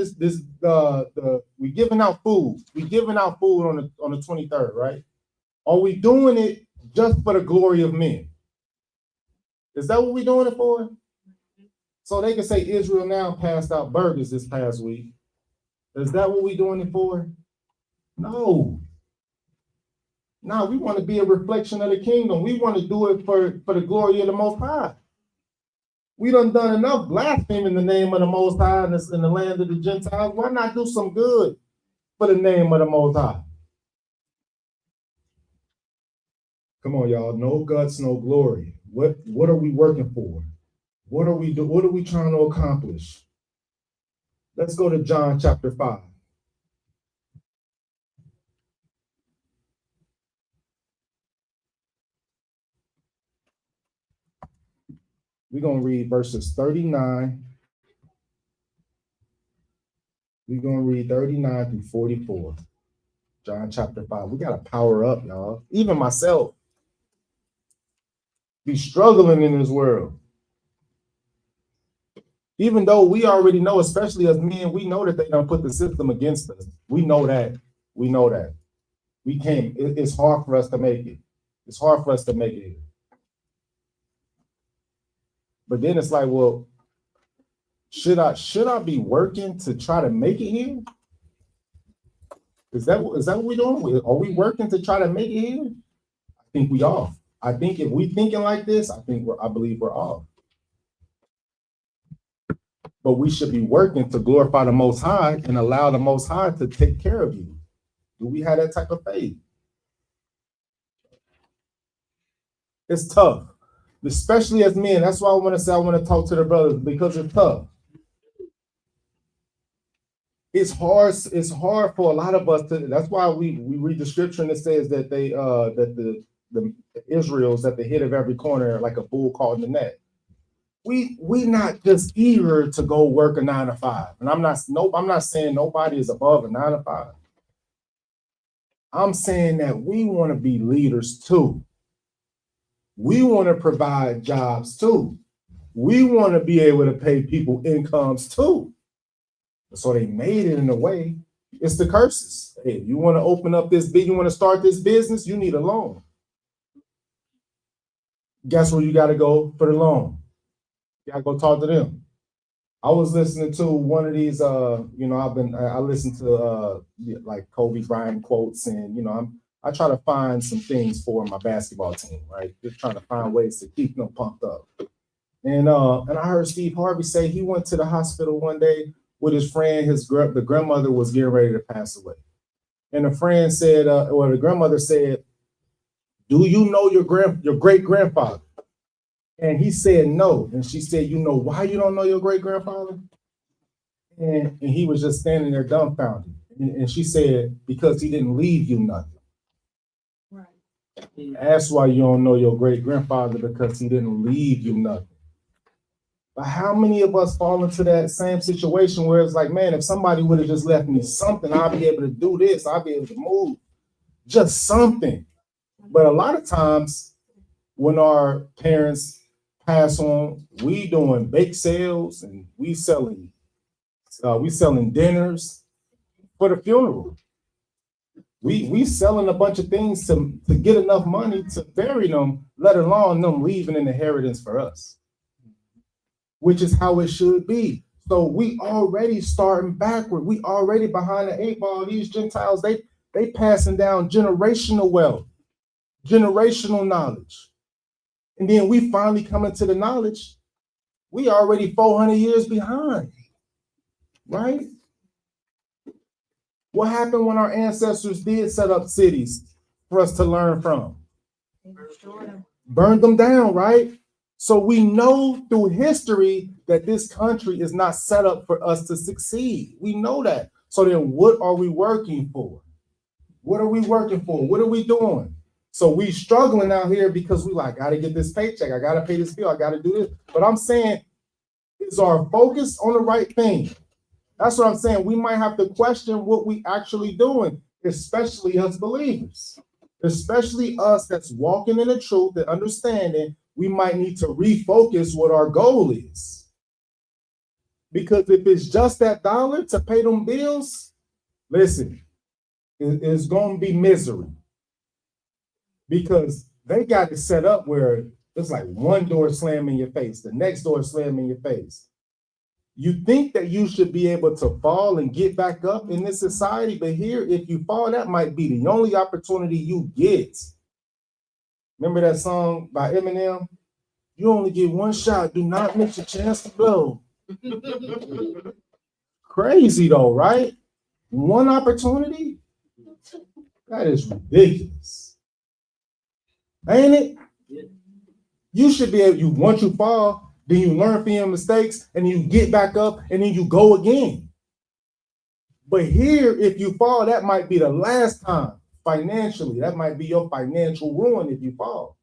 we giving out food? We giving out food on the 23rd, right? Are we doing it just for the glory of men? Is that what we're doing it for? So they can say Israelnoww passed out burgers this past week. Is that what we're doing it for? No. No, we want to be a reflection of the kingdom. We want to do it for the glory of the Most High. We done enough blasphemy in the name of the Most High in the land of the Gentiles. Why not do some good for the name of the Most High? Come on, y'all. No guts, no glory. What are we working for? What are we do? What are we trying to accomplish? Let's go to John chapter 5. We're going to read verses 39. We're going to read 39 through 44. John chapter 5. We got to power up, y'all. Even myself. Be struggling in this world. Even though we already know, especially as men, we know that they don't put the system against us. We know that. We know that. We can't. It's hard for us to make it. It's hard for us to make it. But then it's like, well, should I be working to try to make it here? Is that what we're doing? Are we working to try to make it here? I think we are. I think if we thinking like this, I believe we're off. But we should be working to glorify the Most High and allow the Most High to take care of you. Do we have that type of faith? It's tough, especially as men. That's why I want to talk to the brothers, because it's tough. It's hard for a lot of us to. That's why we read the scripture and it says that the Israel's at the head of every corner like a bull caught in the net. We not just eager to go work a 9 to 5, and I'm not saying nobody is above a 9 to 5. I'm saying that we want to be leaders too. We want to provide jobs too. We want to be able to pay people incomes too. So they made it in a way. It's the curses. Hey, you want to open up this big, you want to start this business, you need a loan. Guess where you got to go for the loan? You got to go talk to them. I was listening to one of these, I listen to like Kobe Bryant quotes, and I try to find some things for my basketball team, right? Just trying to find ways to keep them pumped up. And I heard Steve Harvey say he went to the hospital one day with his friend. The grandmother was getting ready to pass away, and the friend said, the grandmother said, "Do you know your great grandfather?" And he said no. And she said, "You know why you don't know your great grandfather?" And he was just standing there dumbfounded. And she said, "Because he didn't leave you nothing." Right. That's why you don't know your great grandfather, because he didn't leave you nothing. But how many of us fall into that same situation where it's like, man, if somebody would have just left me something, I'll be able to do this, I'll be able to move, just something. But a lot of times when our parents pass on, we doing bake sales and we selling dinners for the funeral. We selling a bunch of things to get enough money to bury them, let alone them leaving an inheritance for us, which is how it should be. So we already starting backward. We already behind the 8 ball. These Gentiles, they passing down generational wealth, generational knowledge. And then we finally come into the knowledge, we already 400 years behind, right? What happened when our ancestors did set up cities for us to learn from? Burned them down, right? So we know through history that this country is not set up for us to succeed. We know that. So then what are we working for? What are we working for? What are we doing? So we struggling out here because we like, got to get this paycheck. I got to pay this bill. I got to do this. But I'm saying, is our focus on the right thing? That's what I'm saying. We might have to question what we actually doing, especially us believers, especially us that's walking in the truth and understanding. We might need to refocus what our goal is. Because if it's just that dollar to pay them bills, listen, it's going to be misery. Because they got it set up where it's like one door slam in your face, the next door slam in your face. You think that you should be able to fall and get back up in this society, but here, if you fall, that might be the only opportunity you get. Remember that song by Eminem? You only get one shot. Do not miss your chance to blow. Crazy though, right? One opportunity? That is ridiculous. Ain't it? You should be able, once you fall, then you learn from your mistakes and you get back up and then you go again. But here, if you fall, that might be the last time financially. That might be your financial ruin if you fall.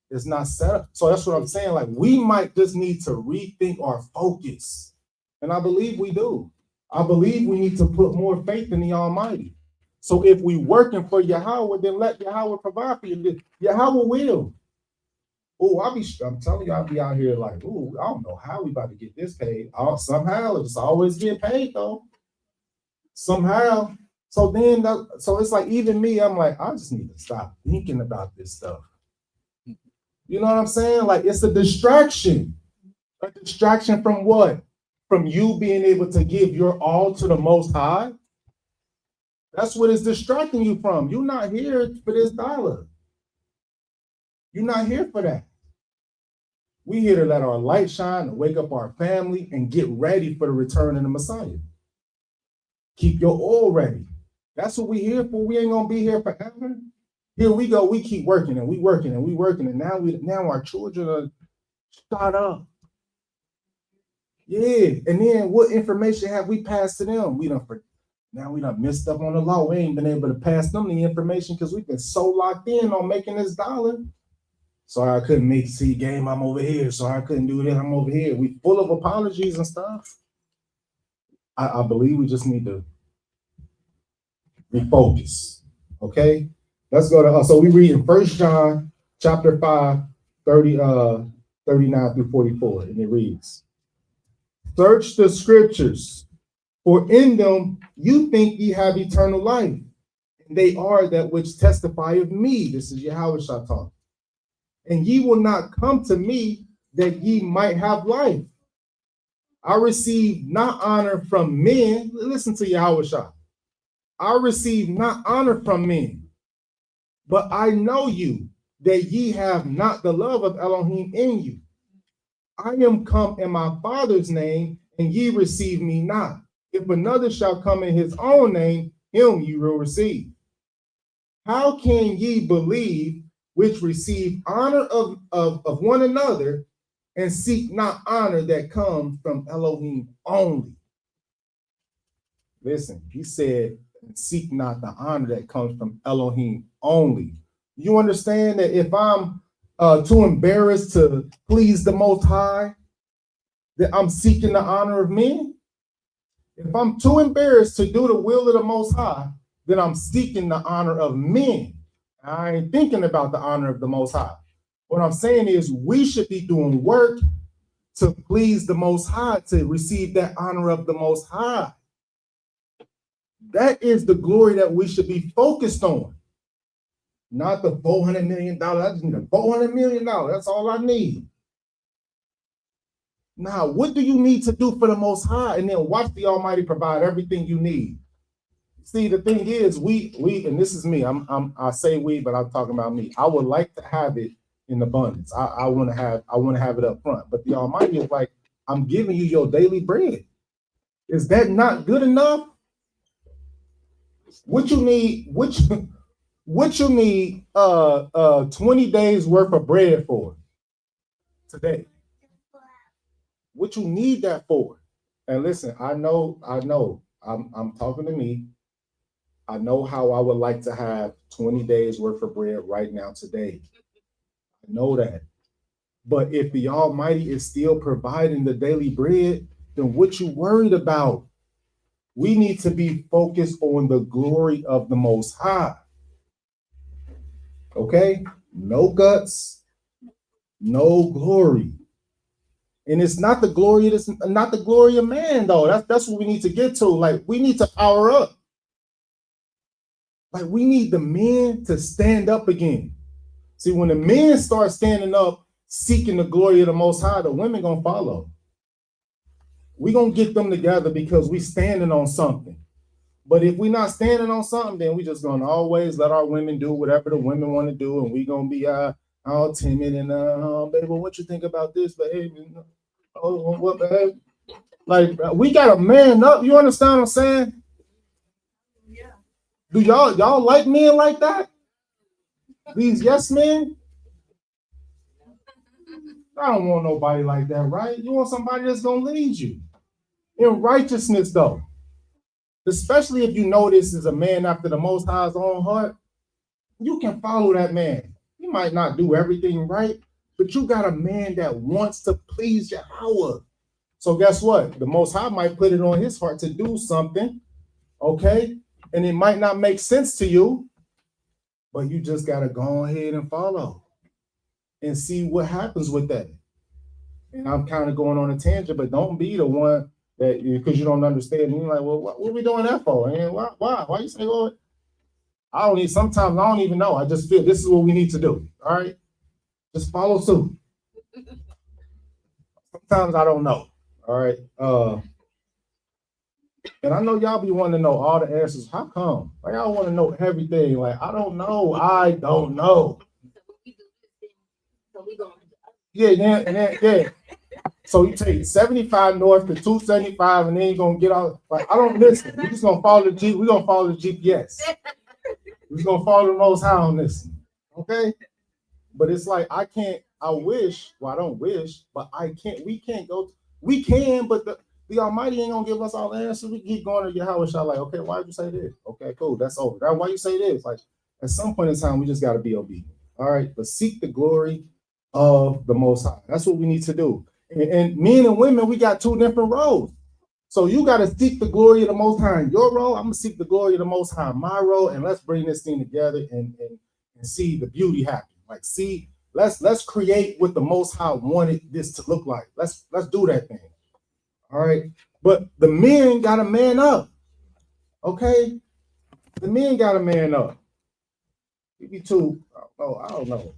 It's not set up. So that's what I'm saying. Like, we might just need to rethink our focus. And I believe we do. I believe we need to put more faith in the Almighty. So if we working for Yahweh, then let Yahweh provide for you. Yahweh will. Oh, I'm telling you, I'll be out here like, oh, I don't know how we about to get this paid. Somehow it's always getting paid though. Somehow. So then, so it's like, even me, I'm like, I just need to stop thinking about this stuff. You know what I'm saying? Like, it's a distraction. A distraction from what? From you being able to give your all to the Most High. That's what it's distracting you from. You're not here for this dollar. You're not here for that. We're here to let our light shine, to wake up our family, and get ready for the return of the Messiah. Keep your oil ready. That's what we're here for. We ain't gonna be here forever. Here we go. We keep working and we working and we working, and now our children are start up. Yeah, and then what information have we passed to them? We done messed up on the law. We ain't been able to pass them the information because we've been so locked in on making this dollar. Sorry, I couldn't make see game. I'm over here. Sorry, I couldn't do that. I'm over here. We full of apologies and stuff. I believe we just need to refocus. Okay, let's go to. So we read in 1 John chapter 5, 39 through 44, and it reads, "Search the scriptures, for in them you think ye have eternal life, and they are that which testify of me." This is Yahweh talking. "And ye will not come to me that ye might have life. I receive not honor from men." Listen to Yahweh. "I receive not honor from men, but I know you, that ye have not the love of Elohim in you. I am come in my Father's name, and ye receive me not. If another shall come in his own name, him you will receive. How can ye believe which receive honor of one another, and seek not honor that comes from Elohim only?" Listen, he said, seek not the honor that comes from Elohim only. You understand that if I'm too embarrassed to please the Most High, that I'm seeking the honor of men? If I'm too embarrassed to do the will of the Most High, then I'm seeking the honor of men. I ain't thinking about the honor of the Most High. What I'm saying is we should be doing work to please the Most High, to receive that honor of the Most High. That is the glory that we should be focused on. Not the $400 million. I just need a $400 million. That's all I need. Now, what do you need to do for the Most High? And then watch the Almighty provide everything you need. See, the thing is, we, and this is me. I say we, but I'm talking about me. I would like to have it in abundance. I want to have it up front. But the Almighty is like, I'm giving you your daily bread. Is that not good enough? What you need? What you need 20 days worth of bread for today? What you need that for? And listen, I know, I'm talking to me. I know how I would like to have 20 days worth of bread right now today. I know that. But if the Almighty is still providing the daily bread, then what you worried about? We need to be focused on the glory of the Most High. Okay? No guts, no glory. And it's not the glory of man, though. That's what we need to get to. Like, we need to power up. Like, we need the men to stand up again. See, when the men start standing up, seeking the glory of the Most High, the women gonna follow. We're gonna get them together because we standing on something. But if we're not standing on something, then we just gonna always let our women do whatever the women want to do, and we gonna be all timid and baby, what you think about this, baby? Oh, what, baby? Like, we gotta man up. You understand what I'm saying? Do y'all like men like that? These yes men? I don't want nobody like that, right? You want somebody that's gonna lead you in righteousness, though. Especially if you know this is a man after the Most High's own heart, you can follow that man. He might not do everything right, but you got a man that wants to please Yahweh. So guess what? The Most High might put it on his heart to do something, okay? And it might not make sense to you, but you just got to go ahead and follow and see what happens with that. And I'm kind of going on a tangent, but don't be the one that, because you don't understand. And you're like, well, what are we doing that for? And why you say, well, sometimes I don't even know. I just feel this is what we need to do. All right. Just follow suit. Sometimes I don't know. All right. And I know y'all be wanting to know all the answers. How come? Like, y'all want to know everything. Like, I don't know. Yeah. So you take 75 north to 275, and then you're gonna get out. Like, I don't listen. We're just gonna follow the G. We're gonna follow the GPS. We're gonna follow the Most High on this. Okay. But it's like I don't wish, but I can't. We can't go. We can, but the Almighty ain't gonna give us all the answers. We keep going to Yahweh Shah, like, okay, why did you say this? Okay, cool, that's over. Now, why you say this? Like, at some point in time, we just got to be obedient. All right, but seek the glory of the Most High. That's what we need to do. And men and women, we got two different roles. So you got to seek the glory of the Most High in your role. I'm gonna seek the glory of the Most High in my role, and let's bring this thing together and see the beauty happen. Like, see, let's create what the Most High wanted this to look like. Let's do that thing. All right, but the men got to man up. Okay, the men got to man up. You too. Oh, I don't know.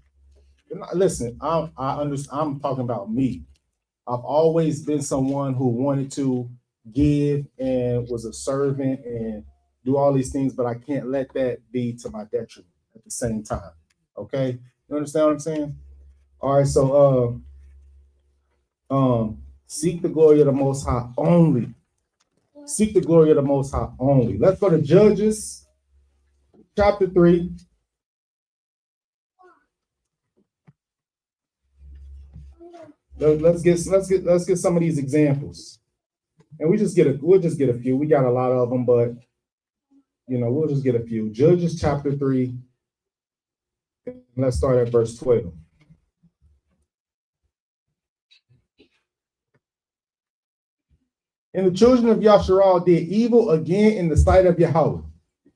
Listen, I understand. I'm talking about me. I've always been someone who wanted to give and was a servant and do all these things, but I can't let that be to my detriment at the same time. Okay, you understand what I'm saying? All right, so seek the glory of the Most High only. Seek the glory of the Most High only. Let's go to Judges chapter 3. Let's get some of these examples, and we'll just get a few. We got a lot of them, but we'll just get a few. Judges chapter 3. Let's start at verse 12. And the children of Yasharal did evil again in the sight of Yahweh.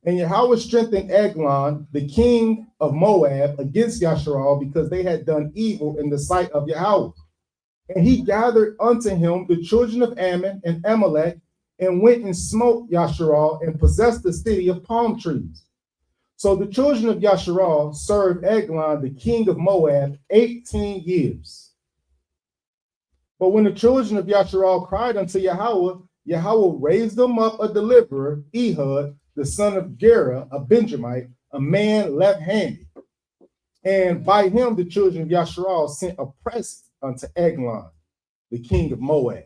And Yahweh strengthened Eglon, the king of Moab, against Yasharal because they had done evil in the sight of Yahweh. And he gathered unto him the children of Ammon and Amalek, and went and smote Yasharal and possessed the city of palm trees. So the children of Yasharal served Eglon, the king of Moab, 18 years. But when the children of Yasharal cried unto Yahweh, Yahweh raised them up a deliverer, Ehud, the son of Gera, a Benjamite, a man left-handed. And by him the children of Yasharal sent a present unto Eglon, the king of Moab.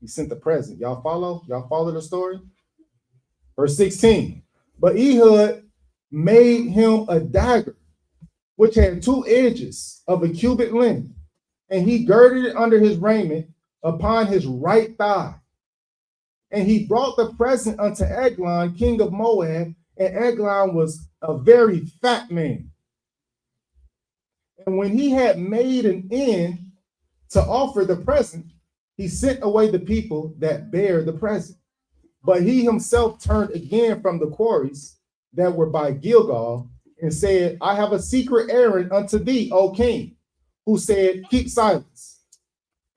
He sent the present. Y'all follow? Y'all follow the story? Verse 16. But Ehud made him a dagger, which had 2 edges of a cubit length, and he girded it under his raiment upon his right thigh. And he brought the present unto Eglon, king of Moab, and Eglon was a very fat man. And when he had made an end to offer the present, he sent away the people that bare the present. But he himself turned again from the quarries that were by Gilgal, and said, I have a secret errand unto thee, O king. Who said, keep silence.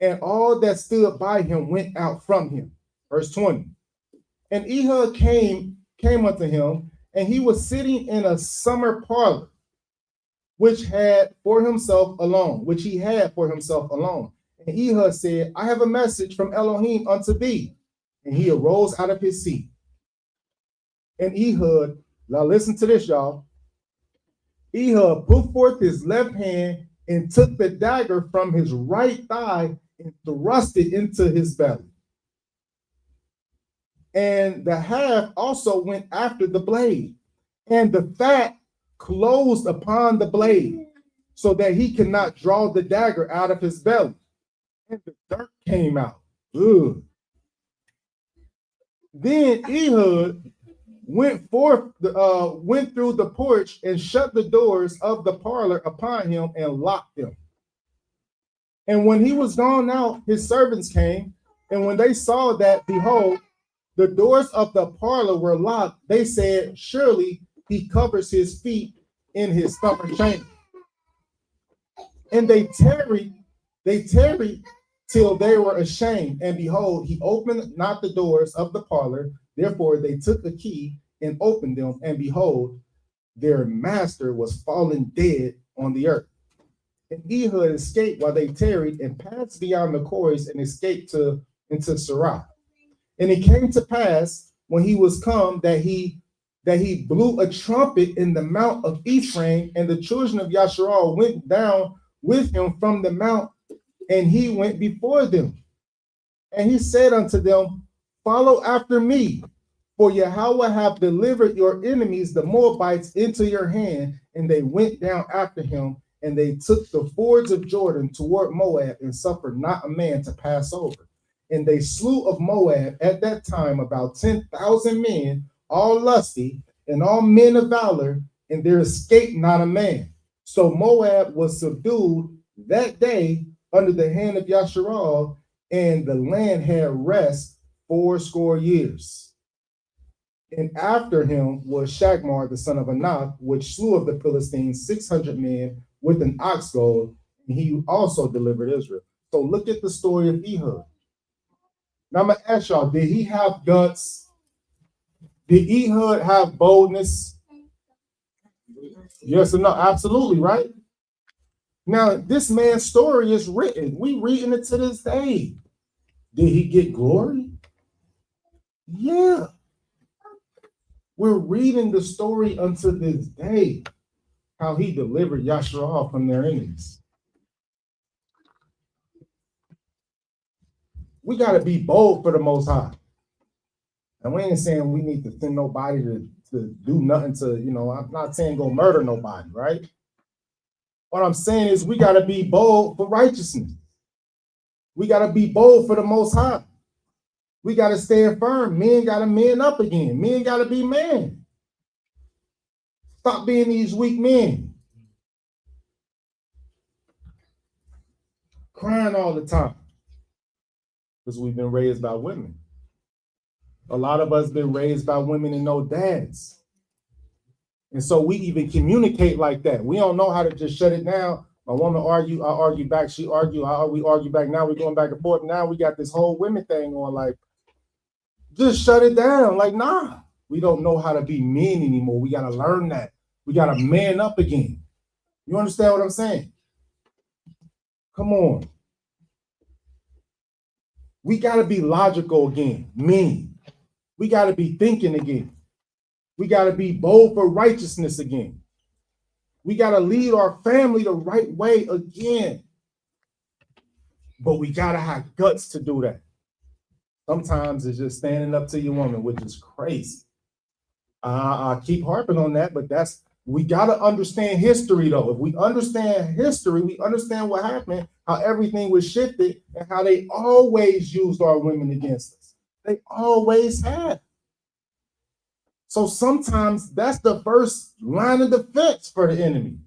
And all that stood by him went out from him. Verse 20. And Ehud came unto him, and he was sitting in a summer parlor, which he had for himself alone. And Ehud said, I have a message from Elohim unto thee. And he arose out of his seat. And Ehud, now listen to this, y'all. Ehud put forth his left hand and took the dagger from his right thigh and thrust it into his belly. and the half also went after the blade, and the fat closed upon the blade, so that he could not draw the dagger out of his belly, and the dirt came out. Ugh. Then Ehud went through the porch and shut the doors of the parlor upon him and locked them. And when he was gone out, his servants came, and when they saw that, behold, the doors of the parlor were locked, they said, surely he covers his feet in his upper chamber. And they tarried till they were ashamed. And behold, he opened not the doors of the parlor. Therefore they took a key and opened them. And behold, their master was fallen dead on the earth. And Ehud escaped while they tarried and passed beyond the cords and escaped into Sarah. And it came to pass when he was come that he blew a trumpet in the mount of Ephraim, and the children of Yasharal went down with him from the mount, and he went before them. And he said unto them, follow after me, for Yahweh hath delivered your enemies, the Moabites, into your hand. And they went down after him, and they took the fords of Jordan toward Moab, and suffered not a man to pass over. And they slew of Moab at that time about 10,000 men, all lusty, and all men of valor, and there escaped not a man. So Moab was subdued that day under the hand of Yasharal, and the land had rest 80 years. And after him was Shagmar the son of Anath, which slew of the Philistines 600 men with an ox goad, and he also delivered Israel. So look at the story of Ehud. Now I'm going to ask y'all, did he have guts? Did Ehud have boldness? Yes or no? Absolutely, right? Now, this man's story is written. We reading it to this day. Did he get glory? Yeah. We're reading the story unto this day, how he delivered Yasharal from their enemies. We got to be bold for the Most High. And we ain't saying we need to send nobody to do nothing to, I'm not saying go murder nobody, right? What I'm saying is we got to be bold for righteousness. We got to be bold for the Most High. We got to stand firm. Men got to man up again. Men got to be men. Stop being these weak men. Crying all the time. Because we've been raised by women. A lot of us been raised by women and no dads. And so we even communicate like that. We don't know how to just shut it down. A woman argue, I argue back, she argue, we argue back. Now we're going back and forth. Now we got this whole women thing on, like, just shut it down. Like, nah, we don't know how to be men anymore. We got to learn that. We got to man up again. You understand what I'm saying? Come on. We got to be logical again, men. We got to be thinking again. We got to be bold for righteousness again. We got to lead our family the right way again. But we got to have guts to do that. Sometimes it's just standing up to your woman, which is crazy. I keep harping on that, but we got to understand history, though. If we understand history, we understand what happened, how everything was shifted, and how they always used our women against us. They always have. So sometimes that's the first line of defense for the enemy.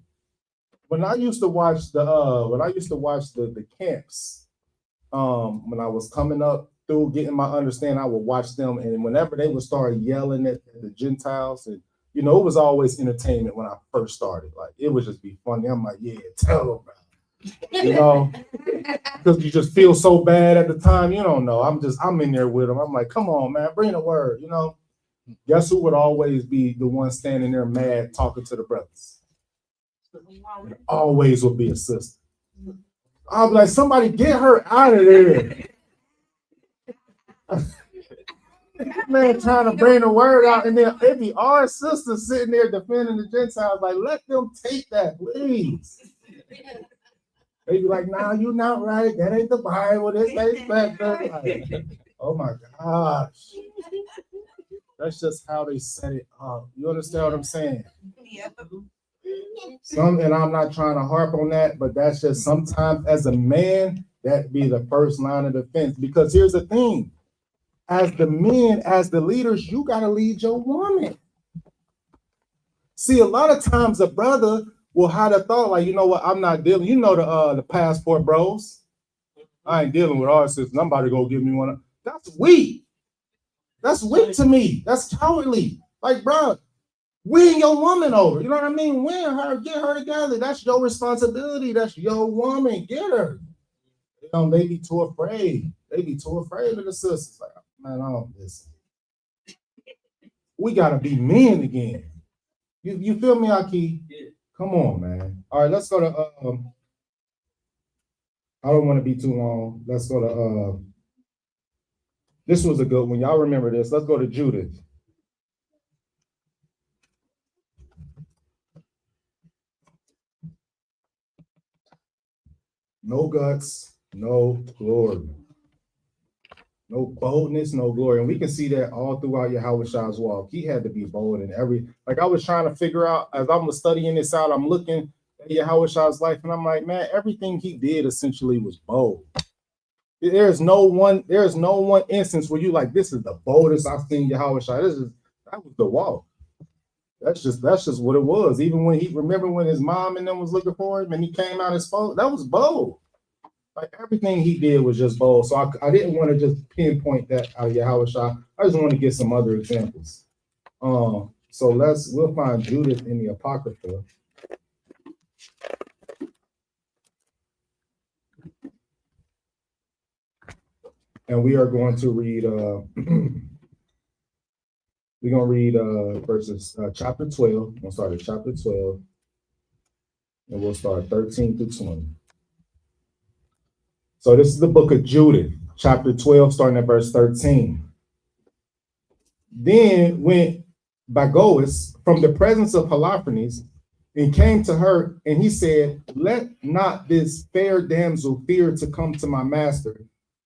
When I used to watch the camps, when I was coming up through getting my understanding, I would watch them, and whenever they would start yelling at the Gentiles, and it was always entertainment when I first started. Like, it would just be funny. I'm like, yeah, tell them, because you just feel so bad at the time. You don't know. I'm in there with them. I'm like, come on, man, bring the word, Guess who would always be the one standing there mad talking to the brothers? It always would be a sister. I'll be like, somebody get her out of there. Man trying to bring the word out, and then it'd be our sisters sitting there defending the Gentiles. Like, let them take that, please. They be like, nah, you're not right. That ain't the Bible. This ain't that. Like, oh my gosh. That's just how they set it up. You understand what I'm saying? Yeah. And I'm not trying to harp on that, but that's just sometimes as a man, that be the first line of defense. Because here's the thing, as the men, as the leaders, you got to lead your woman. See, a lot of times a brother will have a thought like, you know what, I'm not dealing, you know, the passport bros. I ain't dealing with our sisters. I'm about to go give me one. That's weak. That's weak to me. That's cowardly. Like, bro, win your woman over. You know what I mean? Win her, get her together. That's your responsibility. That's your woman. Get her. You know, they be too afraid. They be too afraid of the sisters. Like, man, I don't listen. We gotta be men again. You feel me, Aki? Yeah. Come on, man. All right, let's go to I don't want to be too long. Let's go to this was a good one. Y'all remember this. Let's go to Judith. No guts, no glory. No boldness, no glory. And we can see that all throughout Yahweh's walk. He had to be bold in every, like I was trying to figure out, as I was studying this out, I'm looking at Yahweh's life, and I'm like, man, everything he did essentially was bold. There's no one instance where you like, this is the boldest I've seen Yahweh. That was the walk. That's just what it was. Even when remember when his mom and them was looking for him and he came out and spoke, that was bold. Like everything he did was just bold. So I didn't want to just pinpoint that out of Yahweh. I just want to get some other examples. So we'll find Judith in the Apocrypha. And we are going to read we're going to read verses chapter 12. We'll start at chapter 12. And we'll start 13 through 20. So this is the book of Judith, chapter 12, starting at verse 13. Then went Bagoas from the presence of Holofernes and came to her, and he said, let not this fair damsel fear to come to my master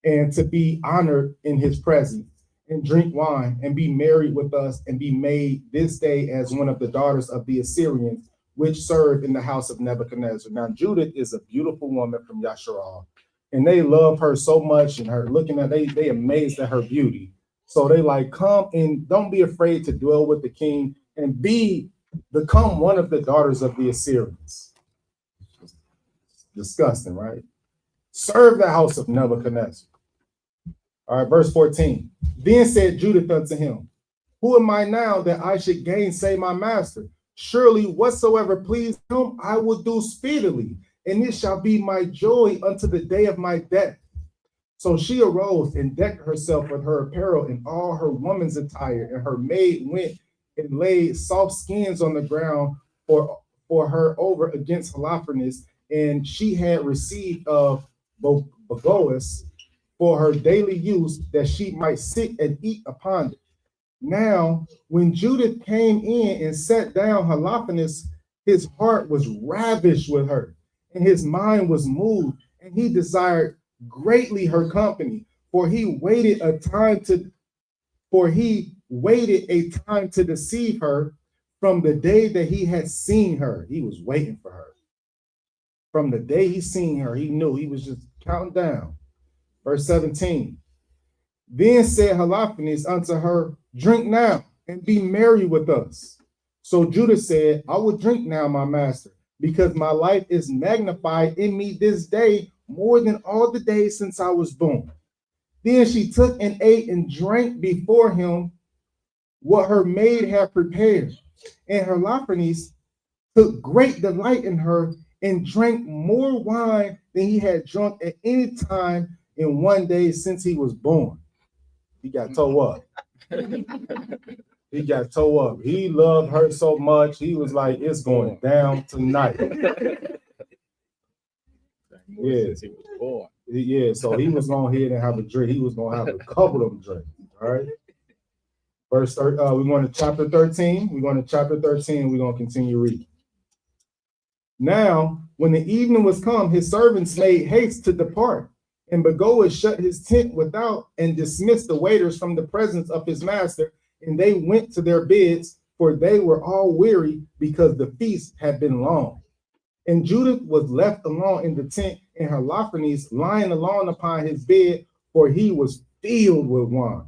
and to be honored in his presence and drink wine and be married with us and be made this day as one of the daughters of the Assyrians, which served in the house of Nebuchadnezzar. Now, Judith is a beautiful woman from Yasharal, and they love her so much, and her looking at, they amazed at her beauty. So they like, come and don't be afraid to dwell with the king and become one of the daughters of the Assyrians. Disgusting, right? Serve the house of Nebuchadnezzar. All right, verse 14. Then said Judith unto him, who am I now that I should gainsay my master? Surely whatsoever pleased him, I will do speedily, and it shall be my joy unto the day of my death. So she arose and decked herself with her apparel and all her woman's attire, and her maid went and laid soft skins on the ground for her over against Holofernes, and she had received of Bagoas for her daily use, that she might sit and eat upon it. Now, when Judith came in and sat down, Holofernes, his heart was ravished with her, and his mind was moved, and he desired greatly her company, for he waited a time to deceive her from the day that he had seen her. He was waiting for her. From the day he seen her, he knew. He was just counting down. Verse 17. Then said Holofernes unto her, drink now and be merry with us. So Judah said, I will drink now, my master, because my life is magnified in me this day more than all the days since I was born. Then she took and ate and drank before him what her maid had prepared. And Holofernes took great delight in her and drank more wine than he had drunk at any time in one day since he was born. He got toe up. He got toe up. He loved her so much. He was like, it's going down tonight. Yeah. Since he was born. Yeah, so he was going ahead and have a drink. He was going to have a couple of them drinks. All right. Verse 30, we're going to chapter 13. We're going to chapter 13, and we're going to continue reading. Now, when the evening was come, his servants made haste to depart. And Bagoas shut his tent without and dismissed the waiters from the presence of his master and they went to their beds, for they were all weary because the feast had been long. And Judith was left alone in the tent, and Holofernes lying alone upon his bed, for he was filled with wine.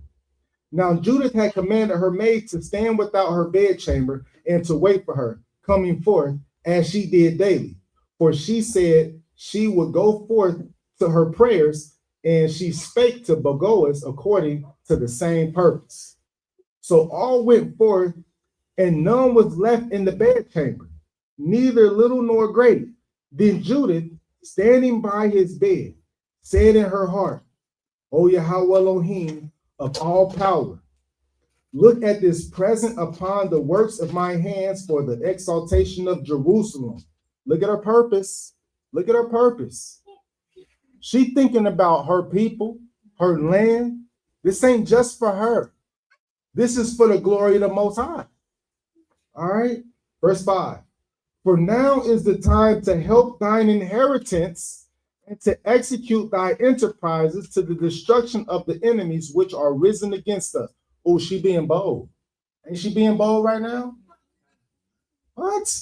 Now Judith had commanded her maid to stand without her bedchamber and to wait for her, coming forth, as she did daily. For she said she would go forth to her prayers, and she spake to Boaz according to the same purpose. So all went forth, and none was left in the bedchamber, neither little nor great. Then Judith, standing by his bed, said in her heart, O Yahweh Elohim of all power, look at this present upon the works of my hands for the exaltation of Jerusalem. Look at her purpose. Look at her purpose. She thinking about her people, her land. This ain't just for her. This is for the glory of the Most High. All right. Verse 5. For now is the time to help thine inheritance and to execute thy enterprises to the destruction of the enemies which are risen against us. Oh, she being bold. Ain't she being bold right now? What?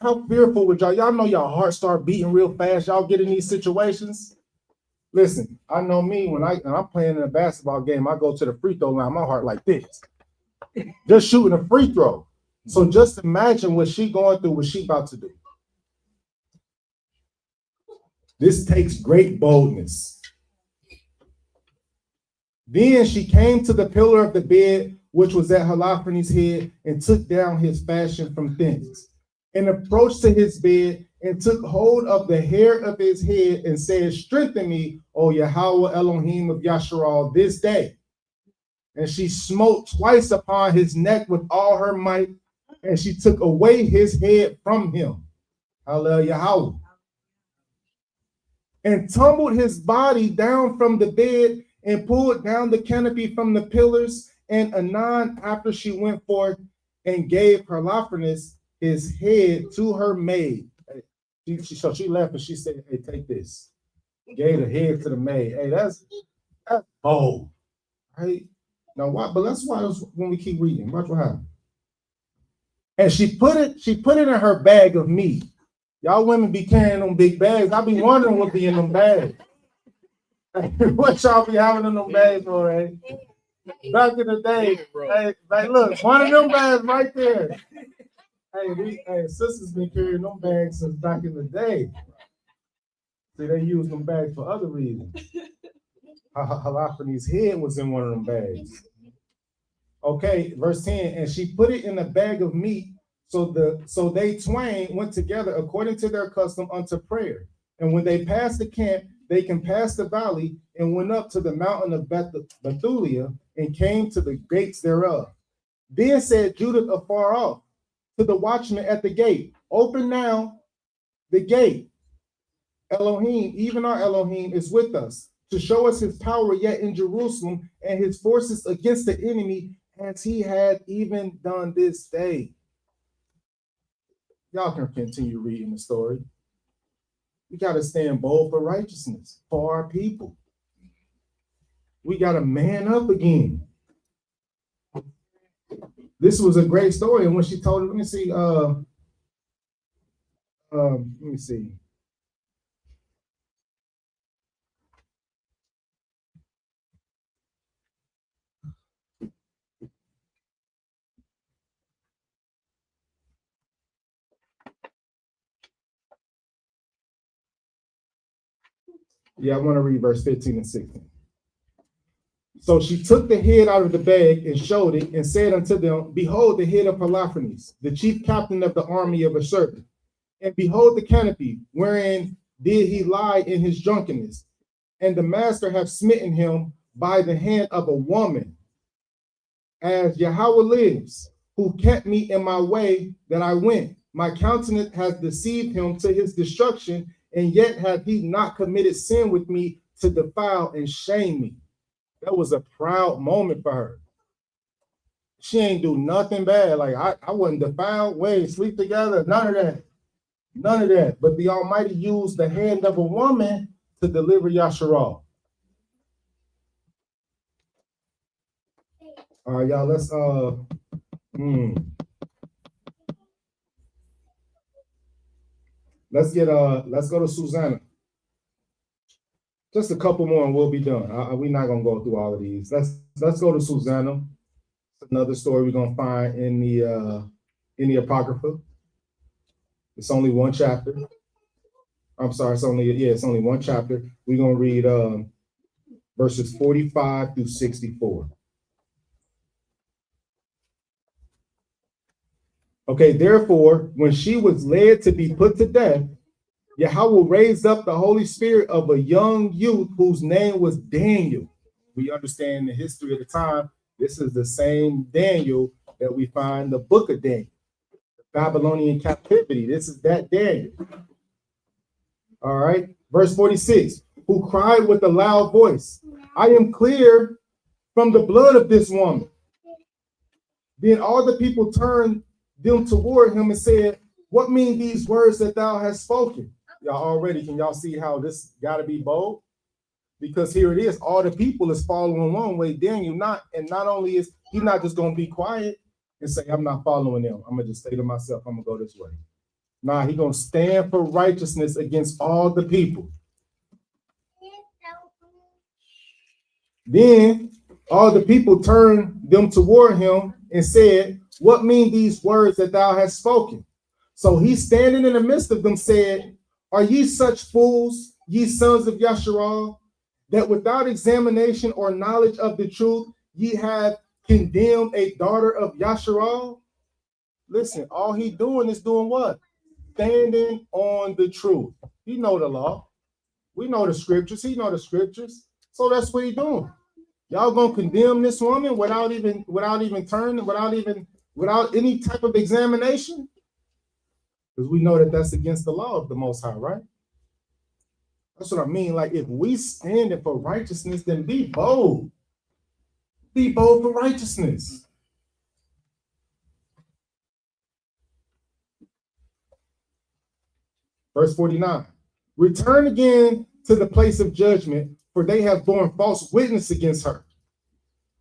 How fearful would y'all? Y'all know y'all heart start beating real fast. Y'all get in these situations. Listen, I know me when I'm playing in a basketball game, I go to the free throw line, my heart like this. Just shooting a free throw. So just imagine what she going through, what she about to do. This takes great boldness. Then she came to the pillar of the bed, which was at Holofernes' head, and took down his fashion from thence, and approached to his bed, and took hold of the hair of his head, and said, Strengthen me, O Yahweh Elohim of Yasharal, this day. And she smote twice upon his neck with all her might, and she took away his head from him. Hallelujah. And tumbled his body down from the bed, and pulled down the canopy from the pillars. And anon after she went forth and gave Holofernes his head to her maid. So she left and she said, hey, take this. Gave the head to the maid. Hey, that's bold. Right? Now why? But that's why when we keep reading, watch what happened. And she put it in her bag of meat. Y'all women be carrying them big bags. I be wondering what be in them bags. What y'all be having in them bags for, eh? Back in the day, hey, look, one of them bags right there. Hey, sisters been carrying them bags since back in the day. See, they use them bags for other reasons. Holofernes' head was in one of them bags. Okay, verse 10, and she put it in a bag of meat, so they twain went together according to their custom unto prayer. And when they passed the camp, they compassed the valley and went up to the mountain of Bethulia and came to the gates thereof. Then said Judith afar off to the watchman at the gate, Open now the gate. Elohim, even our Elohim, is with us to show us his power yet in Jerusalem and his forces against the enemy, as he had even done this day. Y'all can continue reading the story. We got to stand bold for righteousness, for our people. We got to man up again. This was a great story. And when she told her, let me see. Yeah, I want to read verse 15 and 16. So she took the head out of the bag and showed it and said unto them, Behold the head of Holofernes, the chief captain of the army of a serpent. And behold the canopy, wherein did he lie in his drunkenness. And the master hath smitten him by the hand of a woman, as Yahweh lives, who kept me in my way that I went. My countenance has deceived him to his destruction, and yet hath he not committed sin with me to defile and shame me. That was a proud moment for her. She ain't do nothing bad. Like I wasn't defiled, sleep together, none of that. None of that. But the Almighty used the hand of a woman to deliver Yasharal. All right, y'all, let's go to Susanna. Just a couple more and we'll be done. We're not gonna go through all of these. Let's go to Susanna. Another story we're gonna find in the Apocrypha. It's only one chapter. I'm sorry, it's only one chapter. We're gonna read verses 45 through 64. Okay, therefore, when she was led to be put to death, Yahweh raised up the Holy Spirit of a young youth whose name was Daniel. We understand the history of the time. This is the same Daniel that we find in the book of Daniel, the Babylonian captivity. This is that Daniel. All right, verse 46, who cried with a loud voice, I am clear from the blood of this woman. Then all the people turned them toward him and said, what mean these words that thou hast spoken? Can y'all see how this got to be bold? Because here it is, all the people is following along with Daniel, not only is he not just going to be quiet and say, I'm not following them. I'm going to just say to myself, I'm going to go this way. Nah, he's going to stand for righteousness against all the people. Then all the people turned them toward him and said, what mean these words that thou hast spoken? So he standing in the midst of them said, are ye such fools, ye sons of Yasharal, that without examination or knowledge of the truth, ye have condemned a daughter of Yasharal? Listen, all he doing is doing what? Standing on the truth. He know the law. We know the scriptures. He know the scriptures. So that's what he doing. Y'all gonna condemn this woman without any type of examination? Because we know that that's against the law of the Most High, right? That's what I mean. Like, if we standing for righteousness, then be bold. Be bold for righteousness. Verse 49. Return again to the place of judgment, for they have borne false witness against her.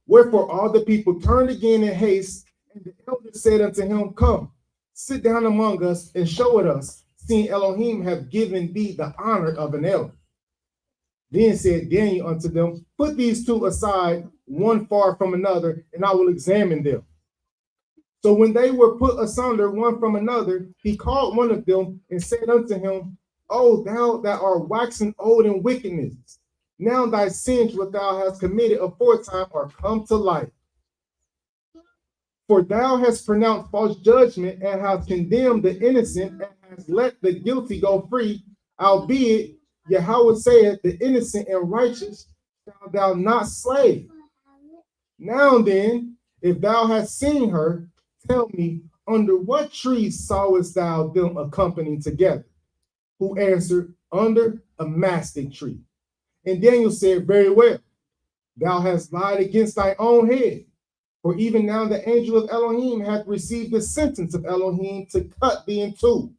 Wherefore all the people turned again in haste, and the elder said unto him, come, sit down among us and show it us, seeing Elohim have given thee the honor of an elder. Then said Daniel unto them, put these two aside, one far from another, and I will examine them. So when they were put asunder one from another, he called one of them and said unto him, O thou that art waxen old in wickedness, now thy sins which thou hast committed aforetime are come to light. For thou hast pronounced false judgment and hast condemned the innocent and hast let the guilty go free, albeit Yahweh saith, the innocent and righteous shalt thou not slay. Now then, if thou hast seen her, tell me, under what tree sawest thou them accompanying together? Who answered, under a mastic tree. And Daniel said, very well, thou hast lied against thy own head. For even now the angel of Elohim hath received the sentence of Elohim to cut thee in two.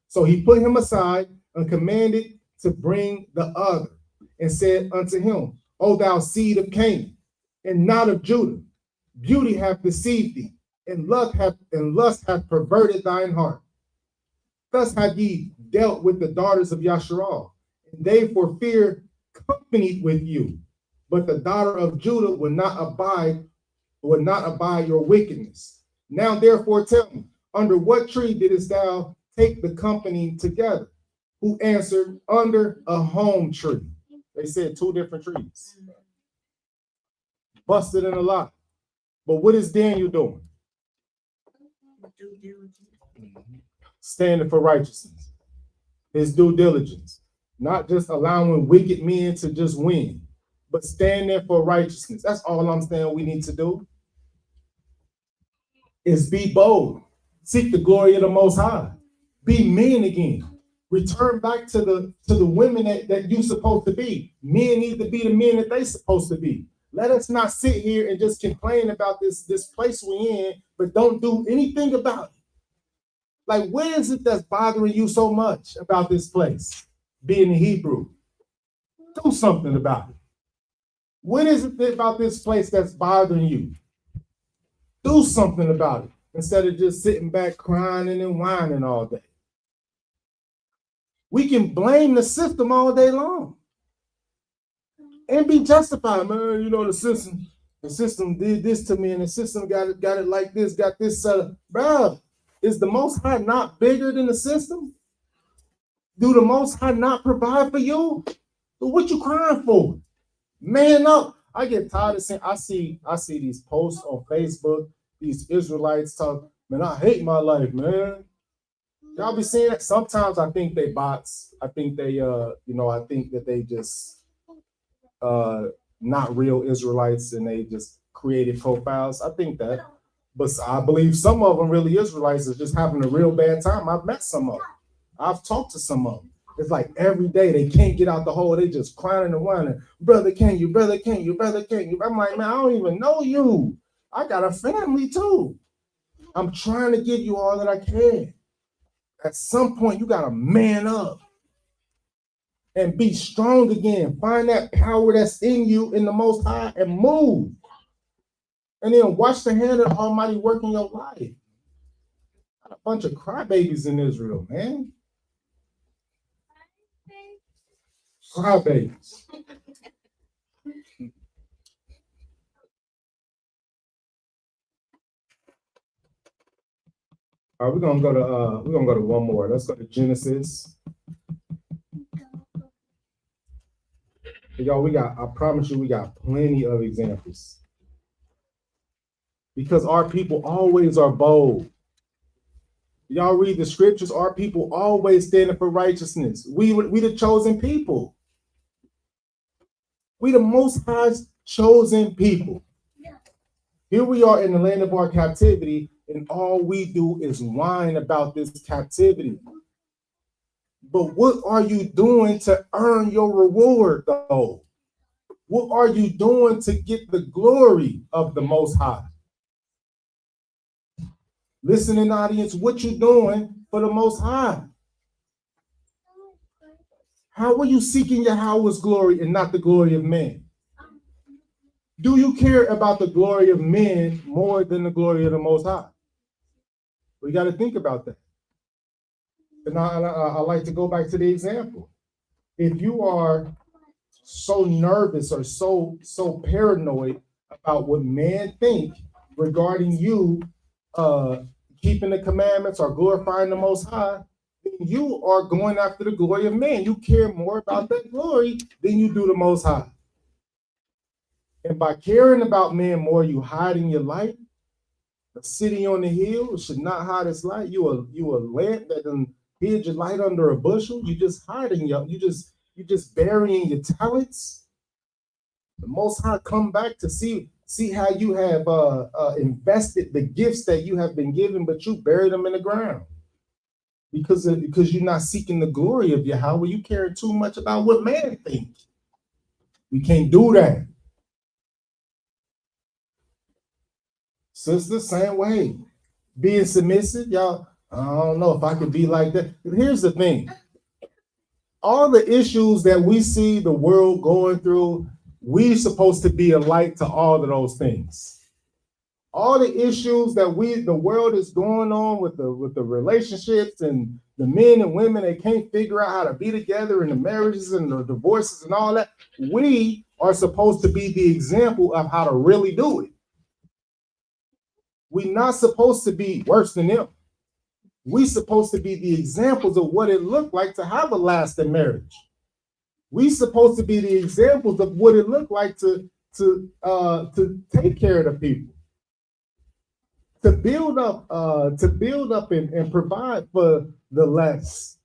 So he put him aside and commanded to bring the other, and said unto him, O thou seed of Canaan, and not of Judah, beauty hath deceived thee, and lust hath perverted thine heart. Thus have ye dealt with the daughters of Yasharal, and they for fear companied with you. But the daughter of Judah would not abide your wickedness. Now therefore tell me, under what tree didst thou take the company together? Who answered, under a home tree. They said two different trees. Busted in a lot. But what is Daniel doing? Standing for righteousness. His due diligence. Not just allowing wicked men to just win, but standing for righteousness. That's all I'm saying we need to do. Is be bold. Seek the glory of the Most High. Be men again. Return back to the women that you're supposed to be. Men need to be the men that they're supposed to be. Let us not sit here and just complain about this place we're in, but don't do anything about it. Like, what is it that's bothering you so much about this place, being a Hebrew? Do something about it. What is it about this place that's bothering you? Do something about it instead of just sitting back crying and whining all day. We can blame the system all day long and be justified, man. You know, the system did this to me, and the system got it like this, got this set up. Bruh, is the Most High not bigger than the system? Do the Most High not provide for you? So what you crying for? Man up. I get tired of saying, I see these posts on Facebook, these Israelites talk, man, I hate my life, man. Y'all be seeing that? Sometimes I think they bots. I think they I think that they just not real Israelites and they just created profiles. I think that. But I believe some of them really Israelites are just having a real bad time. I've met some of them. I've talked to some of them. It's like every day they can't get out the hole. They just crying and whining. Brother, can you? Brother, can you? Brother, can you? I'm like, man, I don't even know you. I got a family too. I'm trying to give you all that I can. At some point, you got to man up and be strong again. Find that power that's in you in the Most High and move. And then watch the hand of the Almighty work in your life. Got a bunch of crybabies in Israel, man. Crybabies. All right, we're gonna go to one more. Let's go to Genesis. Y'all, I promise you, we got plenty of examples. Because our people always are bold. Y'all read the scriptures, our people always standing for righteousness. We the chosen people. We the Most High's chosen people. Here we are in the land of our captivity, and all we do is whine about this captivity. But what are you doing to earn your reward, though? What are you doing to get the glory of the Most High? Listening audience, what you doing for the Most High? How are you seeking Yahweh's glory and not the glory of men? Do you care about the glory of men more than the glory of the Most High? We got to think about that. And I like to go back to the example. If you are so nervous or so paranoid about what men think regarding you keeping the commandments or glorifying the Most High, then you are going after the glory of man. You care more about that glory than you do the Most High. And by caring about men more, you hiding your light. A city on the hill should not hide its light. You a lamp that can hid your light under a bushel. You just hiding you just burying your talents. The Most High come back to see how you have invested the gifts that you have been given, but you buried them in the ground because you're not seeking the glory of Yahweh. You care too much about what man thinks. We can't do that. Sister, same way. Being submissive, y'all. I don't know if I could be like that. Here's the thing. All the issues that we see the world going through, we're supposed to be a light to all of those things. All the issues that the world is going on with the relationships and the men and women, they can't figure out how to be together and the marriages and the divorces and all that. We are supposed to be the example of how to really do it. We're not supposed to be worse than them. We're supposed to be the examples of what it looked like to have a lasting marriage. We're supposed to be the examples of what it looked like to take care of the people, to build up and provide for the less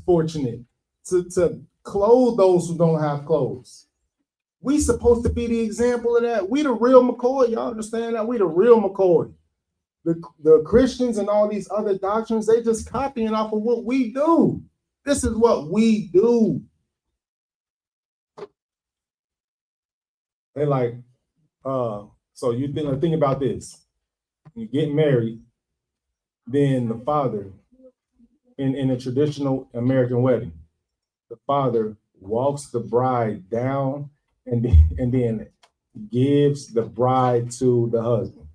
fortunate, to clothe those who don't have clothes. We supposed to be the example of that. We the real McCoy. Y'all understand that? We the real McCoy. The Christians and all these other doctrines, they just copying off of what we do. This is what we do. They like, so you think about this. You get married, then the father, in a traditional American wedding, the father walks the bride down and then gives the bride to the husband.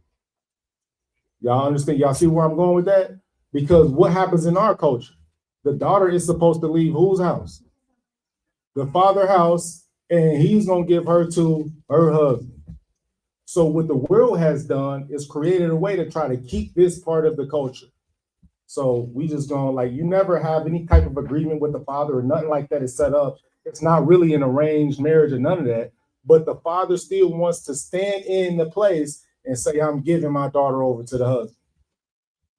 Y'all understand? Y'all see where I'm going with that? Because what happens in our culture? The daughter is supposed to leave whose house? The father's house, and he's going to give her to her husband. So what the world has done is created a way to try to keep this part of the culture. So we just going like, you never have any type of agreement with the father or nothing like that is set up. It's not really an arranged marriage or none of that. But the father still wants to stand in the place and say, I'm giving my daughter over to the husband.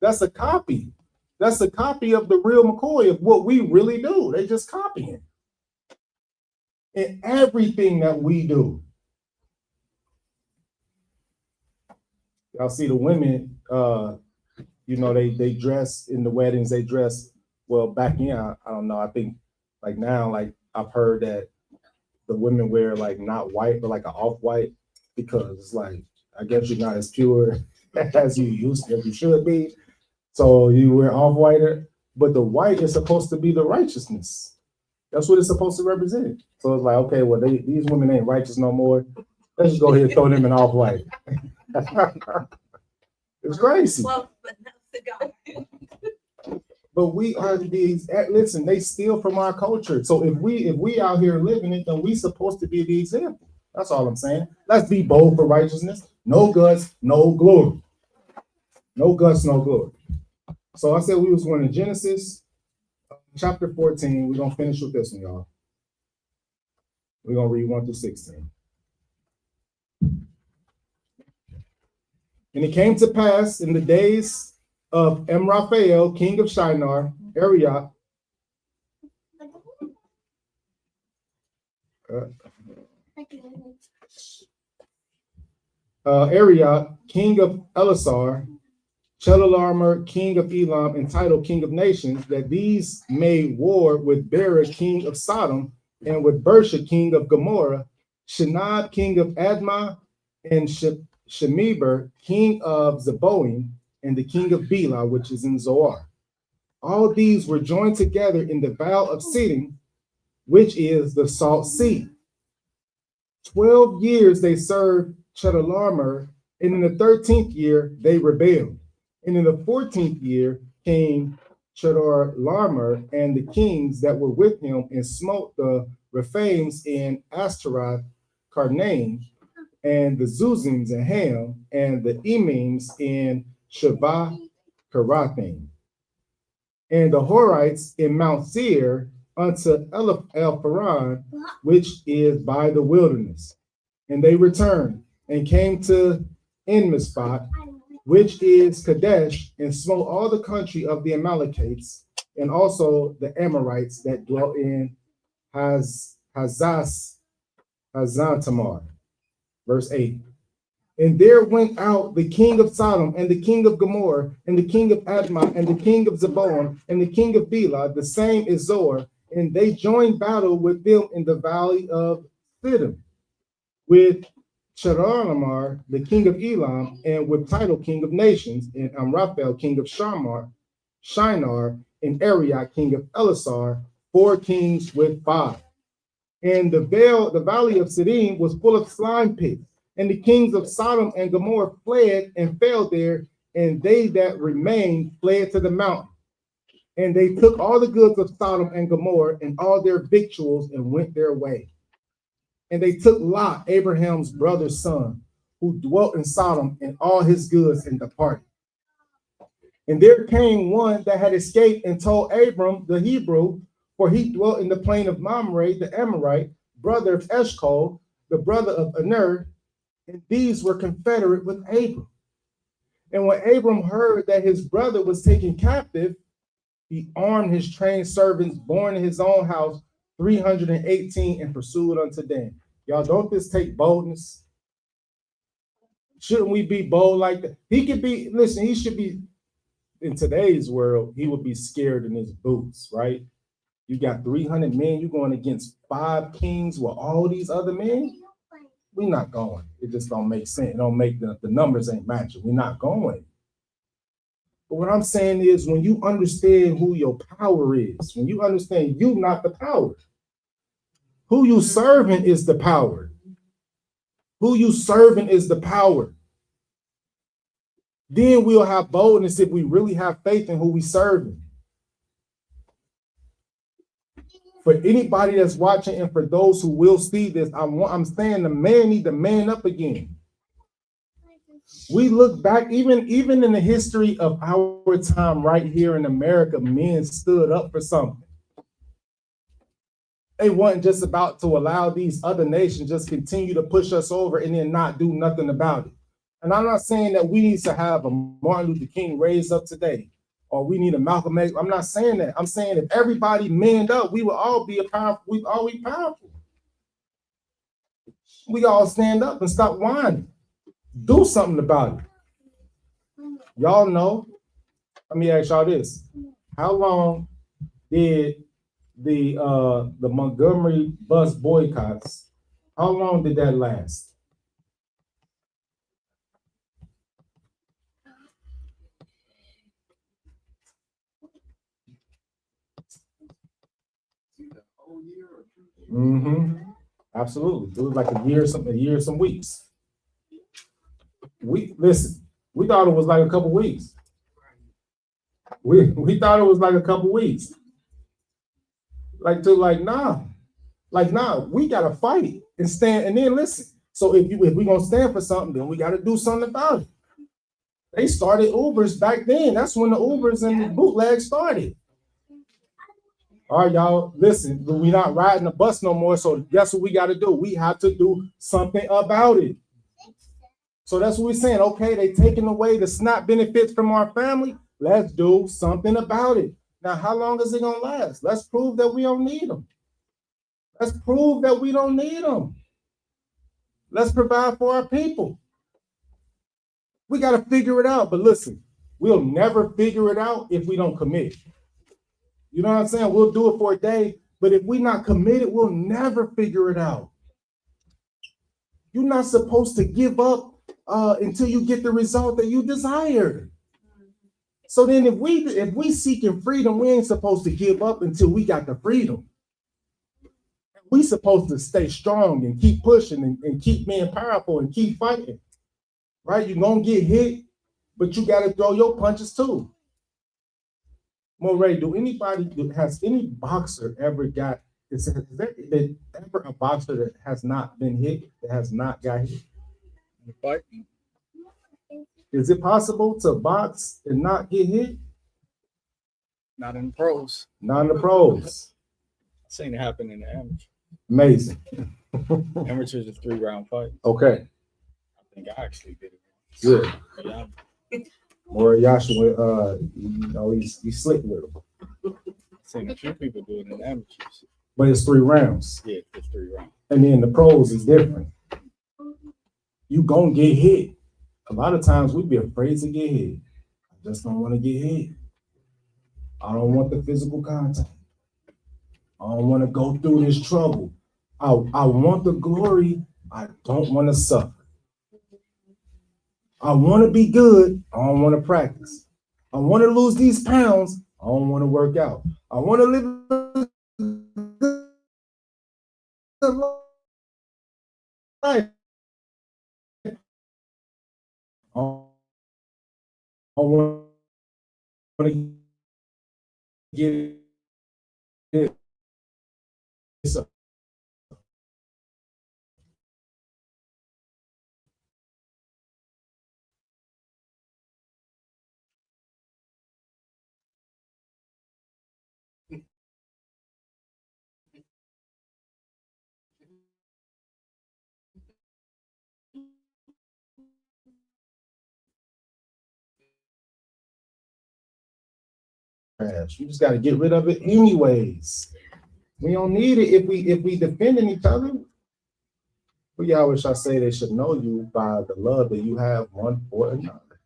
That's a copy. That's a copy of the real McCoy of what we really do. They just copying. In everything that we do. Y'all see the women, you know, they dress in the weddings, they dress, well, back in, I don't know, I think like now, like I've heard that the women wear like not white, but like an off-white, because it's like, I guess you're not as pure as you should be. So you wear off-whiter, but the white is supposed to be the righteousness. That's what it's supposed to represent. So it's like, okay, well, these women ain't righteous no more. Let's just go ahead and throw them in off-white. It's crazy. Well, but not the guy. But we are these. Listen, they steal from our culture. So if we out here living it, then we supposed to be the example. That's all I'm saying. Let's be bold for righteousness. No guts, no glory. No guts, no glory. So I said we was going to Genesis chapter 14. We're gonna finish with this one, y'all. We're gonna read 1 through 16. And it came to pass in the days of Amraphel, king of Shinar, Arioch, Arioch, king of Elasar, Chedorlaomer, king of Elam, and Tidal, king of nations, that these made war with Bera, king of Sodom, and with Bersha, king of Gomorrah, Shinab, king of Admah, and Shemeber, king of Zeboim, and the king of Bela, which is in Zoar. All these were joined together in the Vale of Siddim, which is the Salt Sea. 12 years they served Chedorlaomer, and in the 13th year they rebelled. And in the 14th year came Chedorlaomer and the kings that were with him and smote the Rephaims in Ashtaroth, Karnaim, and the Zuzims in Ham, and the Emims in Shavah Karathim, and the Horites in Mount Seir unto El-Paran, which is by the wilderness. And they returned and came to Enmispot, which is Kadesh, and smote all the country of the Amalekites, and also the Amorites that dwelt in Hazazontamar. Verse 8. And there went out the king of Sodom, and the king of Gomorrah, and the king of Admah, and the king of Zeboim, and the king of Bela, the same is Zoar, and they joined battle with them in the valley of Siddim, with Chedorlaomer, the king of Elam, and with Tidal, king of nations, and Amraphel, king of Shinar, and Arioch, king of Elasar, 4 kings with 5. And the valley of Siddim was full of slime pits, and the kings of Sodom and Gomorrah fled and fell there, and they that remained fled to the mountain. And they took all the goods of Sodom and Gomorrah and all their victuals and went their way. And they took Lot, Abraham's brother's son, who dwelt in Sodom, and all his goods, and departed. And there came one that had escaped and told Abram the Hebrew, for he dwelt in the plain of Mamre, the Amorite, brother of Eshcol, the brother of Aner, and these were confederate with Abram. And when Abram heard that his brother was taken captive, he armed his trained servants born in his own house, 318, and pursued unto Dan. Y'all, don't this take boldness? Shouldn't we be bold like that? He could be, listen, he should be, in today's world, he would be scared in his boots, right? You got 300 men, you're going against 5 kings with all these other men? We're not going. It just don't make sense. It don't make the numbers ain't matching. We're not going. But what I'm saying is, when you understand who your power is, when you understand you not the power, who you serving is the power. Who you serving is the power. Then we'll have boldness if we really have faith in who we serving. For anybody that's watching and for those who will see this, I'm saying the man need to man up again. We look back, even in the history of our time right here in America, men stood up for something. They wasn't just about to allow these other nations just continue to push us over and then not do nothing about it. And I'm not saying that we need to have a Martin Luther King raised up today, or we need a Malcolm X. I'm not saying that. I'm saying if everybody manned up, we would all be powerful. We'd all be powerful. We all stand up and stop whining. Do something about it. Y'all know. Let me ask y'all this: how long did the Montgomery bus boycotts? How long did that last? Absolutely. It was like a year, some weeks. We thought it was like a couple weeks. We thought it was like a couple weeks. Nah, we gotta fight it and stand. And then listen. So if we gonna stand for something, then we gotta do something about it. They started Ubers back then. That's when the Ubers and the bootlegs started. All right, y'all, listen, we're not riding the bus no more, so that's what we got to do. We have to do something about it. So that's what we're saying. Okay, they taking away the SNAP benefits from our family. Let's do something about it. Now, how long is it going to last? Let's prove that we don't need them. Let's prove that we don't need them. Let's provide for our people. We got to figure it out. But listen, we'll never figure it out if we don't commit. You know what I'm saying? We'll do it for a day, but if we're not committed, we'll never figure it out. You're not supposed to give up until you get the result that you desire. So then if we seeking freedom, we ain't supposed to give up until we got the freedom. We supposed to stay strong and keep pushing and keep being powerful and keep fighting. Right? You're going to get hit, but you got to throw your punches too. Moray, has any boxer ever got, is there ever a boxer that has not been hit, that has not got hit? Fight. Is it possible to box and not get hit? Not in the pros. Not in the pros. I've seen it happen in the amateur. Amazing. Amateur's a 3-round fight. Okay. I think I actually did it. Good. Yeah. Or Yashua, he's slick with him. I've seen a few people do it in the amateurs. But it's 3 rounds. Yeah, it's 3 rounds. And then the pros is different. You gonna get hit. A lot of times we be afraid to get hit. I just don't want to get hit. I don't want the physical contact. I don't want to go through this trouble. I want the glory. I don't want to suffer. I want to be good. I don't want to practice. I want to lose these pounds. I don't want to work out. I want to live a good life. I want to get it. You just got to get rid of it anyways. We don't need it if we defending each other. But y'all wish I say they should know you by the love that you have one for another.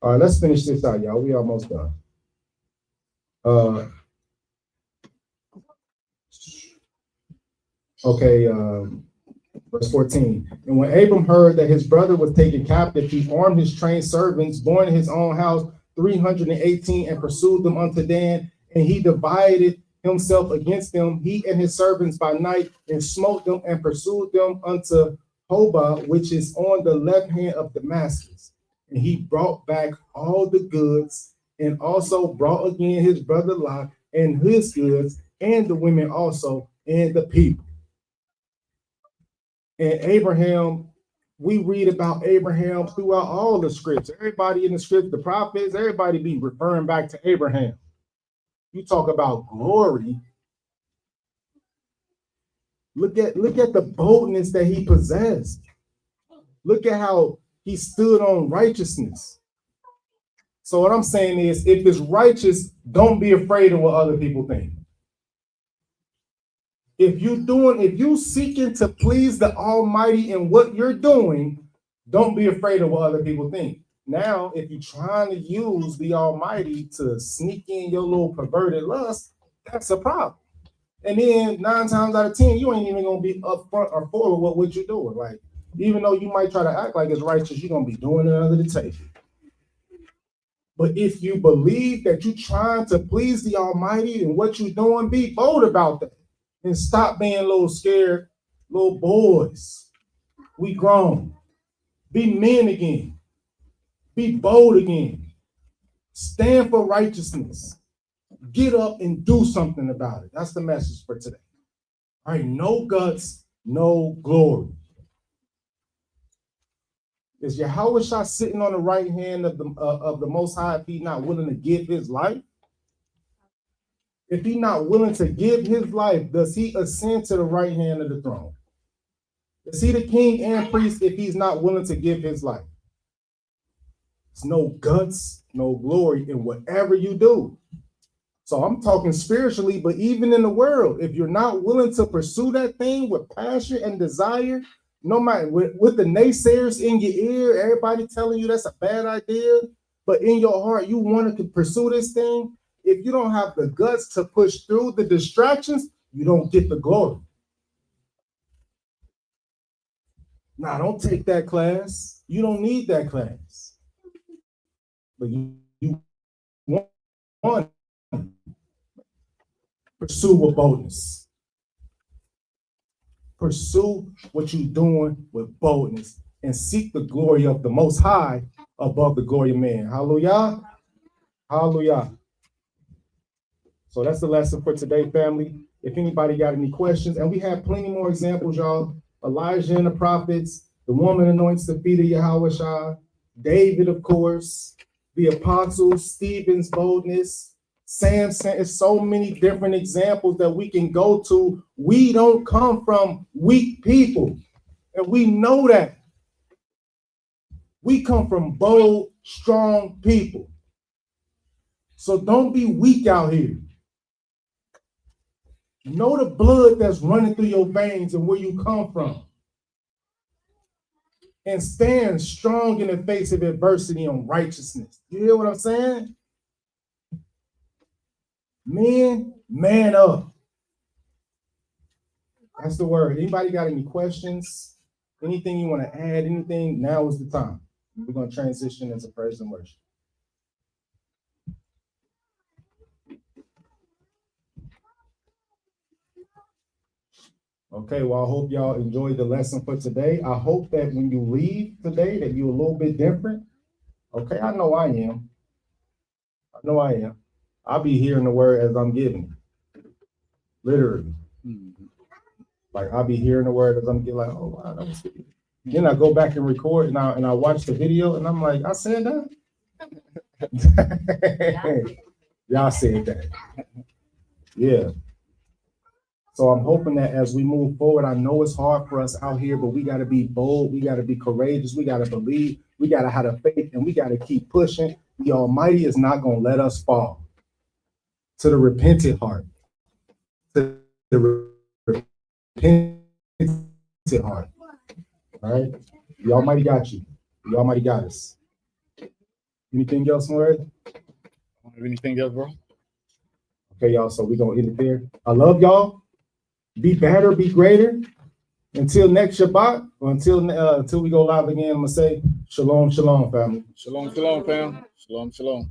All right, let's finish this out, y'all. We almost done. Verse 14. And when Abram heard that his brother was taken captive, he armed his trained servants, born in his own house, 318, and pursued them unto Dan. And he divided himself against them, he and his servants by night, and smote them and pursued them unto Hobah, which is on the left hand of Damascus. and he brought back all the goods, and also brought again his brother Lot and his goods, and the women also, and the people. And Abraham, we read about Abraham throughout all the scripts. Everybody in the scripts, the prophets, everybody be referring back to Abraham. You talk about glory. Look at the boldness that he possessed. Look at how he stood on righteousness. So what I'm saying is, if it's righteous, don't be afraid of what other people think. If you seeking to please the Almighty in what you're doing, don't be afraid of what other people think. Now, if you're trying to use the Almighty to sneak in your little perverted lust, that's a problem. And then 9 times out of 10, you ain't even gonna be upfront or forward with what you're doing. Like, even though you might try to act like it's righteous, you're gonna be doing it under the table. But if you believe that you're trying to please the Almighty and what you're doing, be bold about that. And stop being a little scared, little boys. We grown. Be men again. Be bold again. Stand for righteousness. Get up and do something about it. That's the message for today. All right, no guts, no glory. Is Yahushua sitting on the right hand of the Most High if he's not willing to give his life? If he's not willing to give his life, does he ascend to the right hand of the throne? Is he the king and priest if he's not willing to give his life? There's no guts, no glory in whatever you do. So I'm talking spiritually, but even in the world, if you're not willing to pursue that thing with passion and desire, no matter with the naysayers in your ear, everybody telling you that's a bad idea, but in your heart, you want to pursue this thing. If you don't have the guts to push through the distractions, you don't get the glory. Now, don't take that class. You don't need that class. But you want to pursue with boldness. Pursue what you're doing with boldness and seek the glory of the Most High above the glory of man. Hallelujah. Hallelujah. So that's the lesson for today, family. If anybody got any questions, and we have plenty more examples, y'all. Elijah and the prophets, the woman anoints the feet of Yahushua, David, of course, the apostles, Stephen's boldness, Samson. It's so many different examples that we can go to. We don't come from weak people, and we know that. We come from bold, strong people. So don't be weak out here. Know the blood that's running through your veins and where you come from. And stand strong in the face of adversity on righteousness. You hear what I'm saying? Men, man up. That's the word. Anybody got any questions? Anything you want to add? Anything? Now is the time. We're going to transition into praise and worship. Okay, well, I hope y'all enjoyed the lesson for today. I hope that when you leave today that you're a little bit different. Okay, I know I am. I know I am. I'll be hearing the word as I'm giving it. Literally. Like, I'll be hearing the word as I'm getting like, oh, wow, that was good. Then I go back and record and I watch the video and I'm like, I said that? Y'all said that. Yeah. So I'm hoping that as we move forward, I know it's hard for us out here, but we got to be bold. We got to be courageous. We got to believe. We got to have the faith, and we got to keep pushing. The Almighty is not going to let us fall. To the repentant heart. To the repentant heart. All right? The Almighty got you. The Almighty got us. Anything else, Murray? Anything else, bro? Okay, y'all. So we're going to end it there. I love y'all. Be better, be greater. Until next Shabbat, or until we go live again, I'm going to say, shalom, shalom, family. Shalom, shalom, fam. Shalom, shalom.